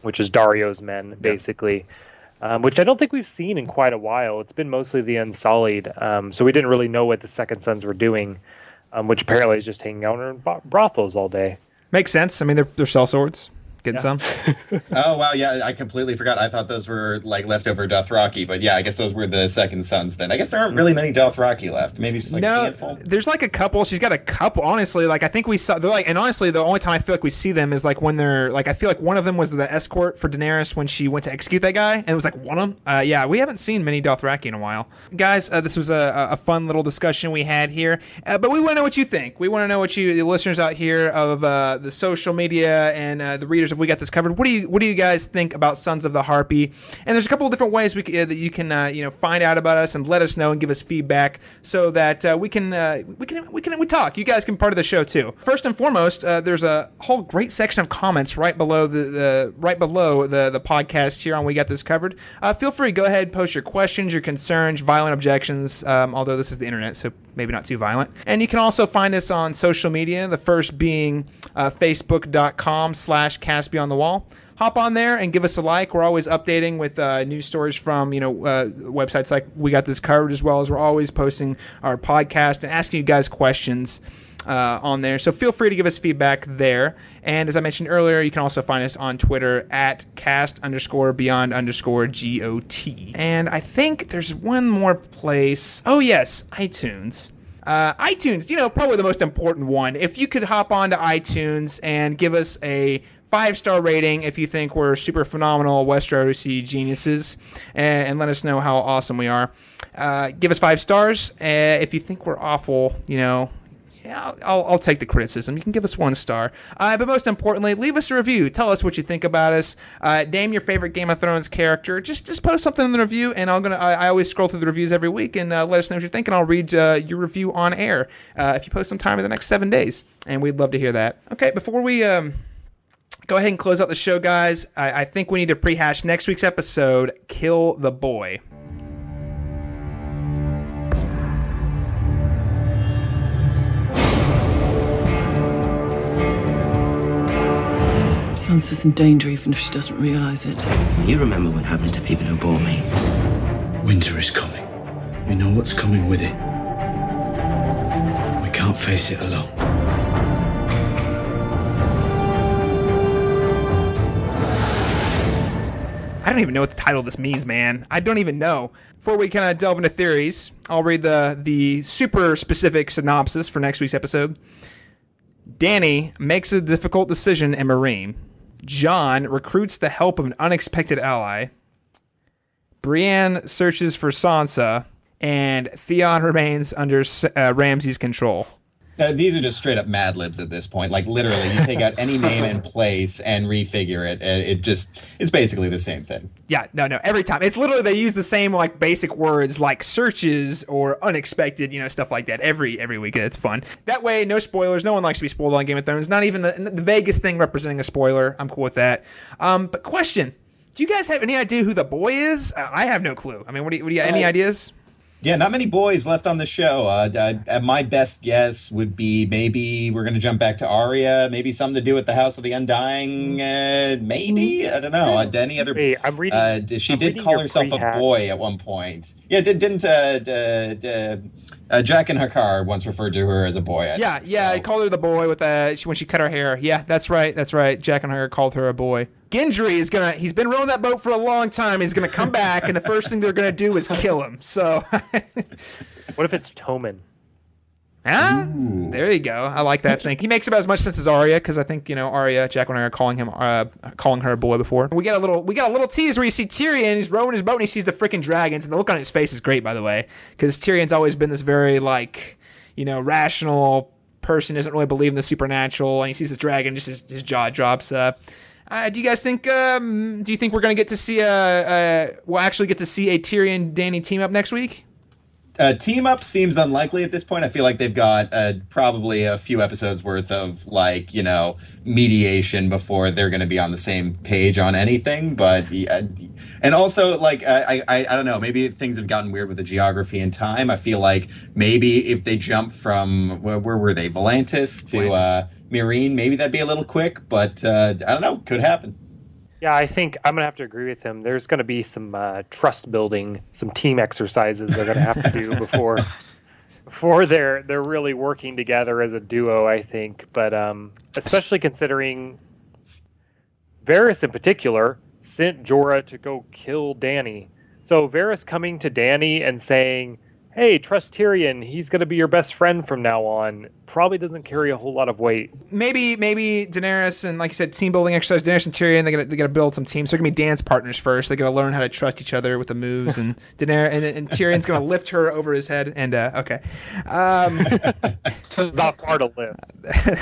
which is Dario's men, basically, which I don't think we've seen in quite a while. It's been mostly the Unsullied, so we didn't really know what the Second Sons were doing, which apparently is just hanging out in brothels all day. Makes sense. I mean, they're sellswords. Getting some. Oh, wow. Yeah, I completely forgot. I thought those were like leftover Dothraki, but I guess those were the Second Sons then. I guess there aren't really many Dothraki left. Maybe just like a handful. There's like a couple. She's got a couple. Honestly, I think we saw. And honestly, the only time I feel like we see them is like when they're I feel like one of them was the escort for Daenerys when she went to execute that guy, and it was like one of them. We haven't seen many Dothraki in a while, guys. This was a fun little discussion we had here, but we want to know what you think. We want to know what the listeners out here of the social media and the readers of We Got This Covered. What do you guys think about Sons of the Harpy? And there's a couple of different ways that you can find out about us and let us know and give us feedback so that we talk. You guys can be part of the show too. First and foremost, there's a whole great section of comments right below the podcast here on We Got This Covered. Feel free, go ahead, post your questions, your concerns, violent objections. Although this is the internet, so maybe not too violent. And you can also find us on social media. The first being facebook.com/castbeyondthewall. Hop on there and give us a like. We're always updating with news stories from websites like We Got This Covered, as well as we're always posting our podcast and asking you guys questions on there. So feel free to give us feedback there. And as I mentioned earlier, you can also find us on Twitter at cast_beyond_GOT. And I think there's one more place. Oh yes, iTunes. iTunes, probably the most important one. If you could hop onto iTunes and give us a 5-star rating if you think we're super phenomenal Westerosi geniuses, and let us know how awesome we are. Give us 5 stars. If you think we're awful, yeah, I'll take the criticism. You can give us 1 star. But most importantly, leave us a review. Tell us what you think about us. Name your favorite Game of Thrones character. Just post something in the review, and I always scroll through the reviews every week and let us know what you think, and I'll read your review on air if you post some time in the next 7 days, and we'd love to hear that. Okay, before we go ahead and close out the show, guys, I think we need to prehash next week's episode, Kill the Boy. Sansa's in danger even if she doesn't realize it. You remember what happens to people who bore me. Winter is coming. We know what's coming with it. We can't face it alone. I don't even know what the title of this means, man. I don't even know. Before we kind of delve into theories, I'll read the super specific synopsis for next week's episode. Dany makes a difficult decision in Meereen. Jon recruits the help of an unexpected ally. Brienne searches for Sansa, and Theon remains under Ramsay's control. These are just straight up Mad Libs at this point. Like, literally, you take out any name and place and refigure it. It's basically the same thing. Yeah, no, every time. It's literally, they use the same, like, basic words like searches or unexpected, stuff like that every week. It's fun. That way, no spoilers. No one likes to be spoiled on Game of Thrones. Not even the vaguest thing representing a spoiler. I'm cool with that. But question, do you guys have any idea who the boy is? I have no clue. I mean, what do you any ideas? Yeah, not many boys left on the show. My best guess would be maybe we're going to jump back to Arya. Maybe something to do with the House of the Undying. Maybe? I don't know. Any other... Hey, I'm reading... she did call herself a boy at one point. Yeah, didn't Jack and Hakar once referred to her as a boy? I called her the boy with when she cut her hair. Yeah, that's right. Jack and Hakar called her a boy. Gendry he's been rowing that boat for a long time. He's gonna come back, and the first thing they're gonna do is kill him. So, what if it's Tommen? There you go. I like that thing. He makes about as much sense as Arya, because I think Arya, Jack and I are calling her a boy before. We got a little tease where you see Tyrion. He's rowing his boat and he sees the freaking dragons, and the look on his face is great, by the way, because Tyrion's always been this very rational person, doesn't really believe in the supernatural, and he sees this dragon, just his jaw drops. Do you guys think? Do you think we're going to get to see we'll actually get to see a Tyrion Dany team up next week? Team up seems unlikely at this point. I feel like they've got probably a few episodes worth of mediation before they're going to be on the same page on anything. But and also I don't know. Maybe things have gotten weird with the geography and time. I feel like maybe if they jump from where were they, Volantis to Meereen, maybe that'd be a little quick. But I don't know. Could happen. Yeah, I think I'm going to have to agree with him. There's going to be some trust building, some team exercises they're going to have to do before they're really working together as a duo, I think. But especially considering Varys in particular sent Jorah to go kill Dany. So Varys coming to Dany and saying, hey, trust Tyrion, he's going to be your best friend from now on, probably doesn't carry a whole lot of weight. Maybe Daenerys and, like you said, team building exercise. Daenerys and Tyrion, they got to build some teams. So they're gonna be dance partners first. They got to learn how to trust each other with the moves. And Daenerys and Tyrion's gonna lift her over his head. And okay, it's not far to live.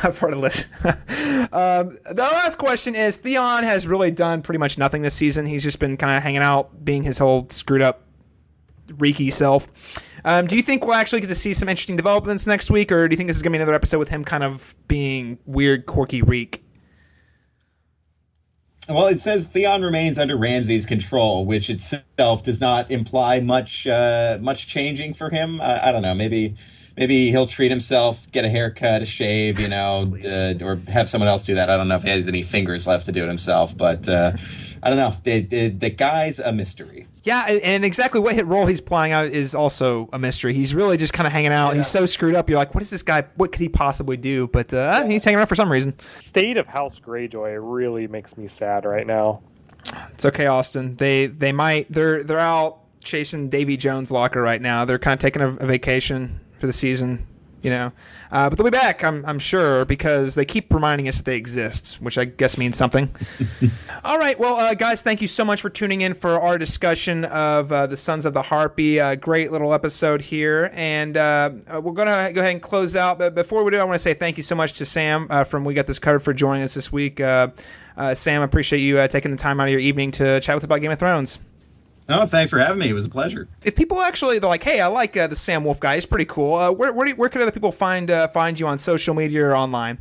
Not far to live. The last question is: Theon has really done pretty much nothing this season. He's just been kind of hanging out, being his whole screwed up, reeky self. Do you think we'll actually get to see some interesting developments next week, or do you think this is going to be another episode with him kind of being weird, quirky Reek? Well, it says Theon remains under Ramsay's control, which itself does not imply much changing for him. I don't know. Maybe he'll treat himself, get a haircut, a shave, or have someone else do that. I don't know if he has any fingers left to do it himself, but I don't know. The guy's a mystery. Yeah, and exactly what role he's playing out is also a mystery. He's really just kind of hanging out. Yeah. He's so screwed up. You're like, what is this guy? What could he possibly do? But he's hanging out for some reason. State of House Greyjoy really makes me sad right now. It's okay, Austin. They're out chasing Davy Jones' locker right now. They're kind of taking a vacation for the season. But they'll be back, I'm sure, because they keep reminding us that they exist, which I guess means something. All right, well, guys, thank you so much for tuning in for our discussion of the Sons of the Harpy. Great little episode here, and we're going to go ahead and close out. But before we do, I want to say thank you so much to Sam from We Got This Covered for joining us this week. Sam, I appreciate you taking the time out of your evening to chat with us about Game of Thrones. Oh, thanks for having me. It was a pleasure. If people actually, they're like, hey, I like the Sam Wolf guy. He's pretty cool. Where can other people find you on social media or online?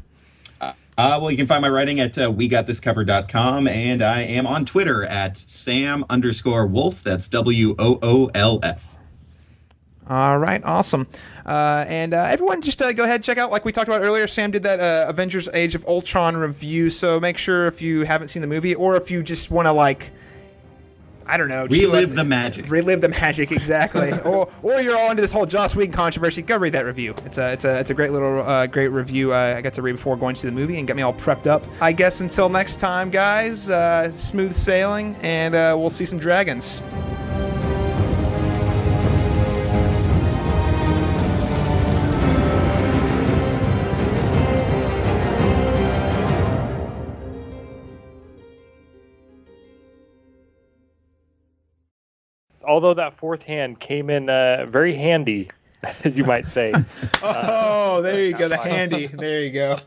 Well, you can find my writing at wegotThisCovered.com, and I am on Twitter at Sam_Wolf. That's WOOLF. All right, awesome. And everyone just go ahead and check out, like we talked about earlier, Sam did that Avengers Age of Ultron review, so make sure if you haven't seen the movie or if you just want to, I don't know. Relive the magic. Relive the magic, exactly. or you're all into this whole Joss Whedon controversy. Go read that review. It's a great little great review I got to read before going to the movie and get me all prepped up. I guess until next time, guys, smooth sailing, and we'll see some dragons. Although that fourth hand came in very handy, as you might say. Oh, there you go. The handy. There you go.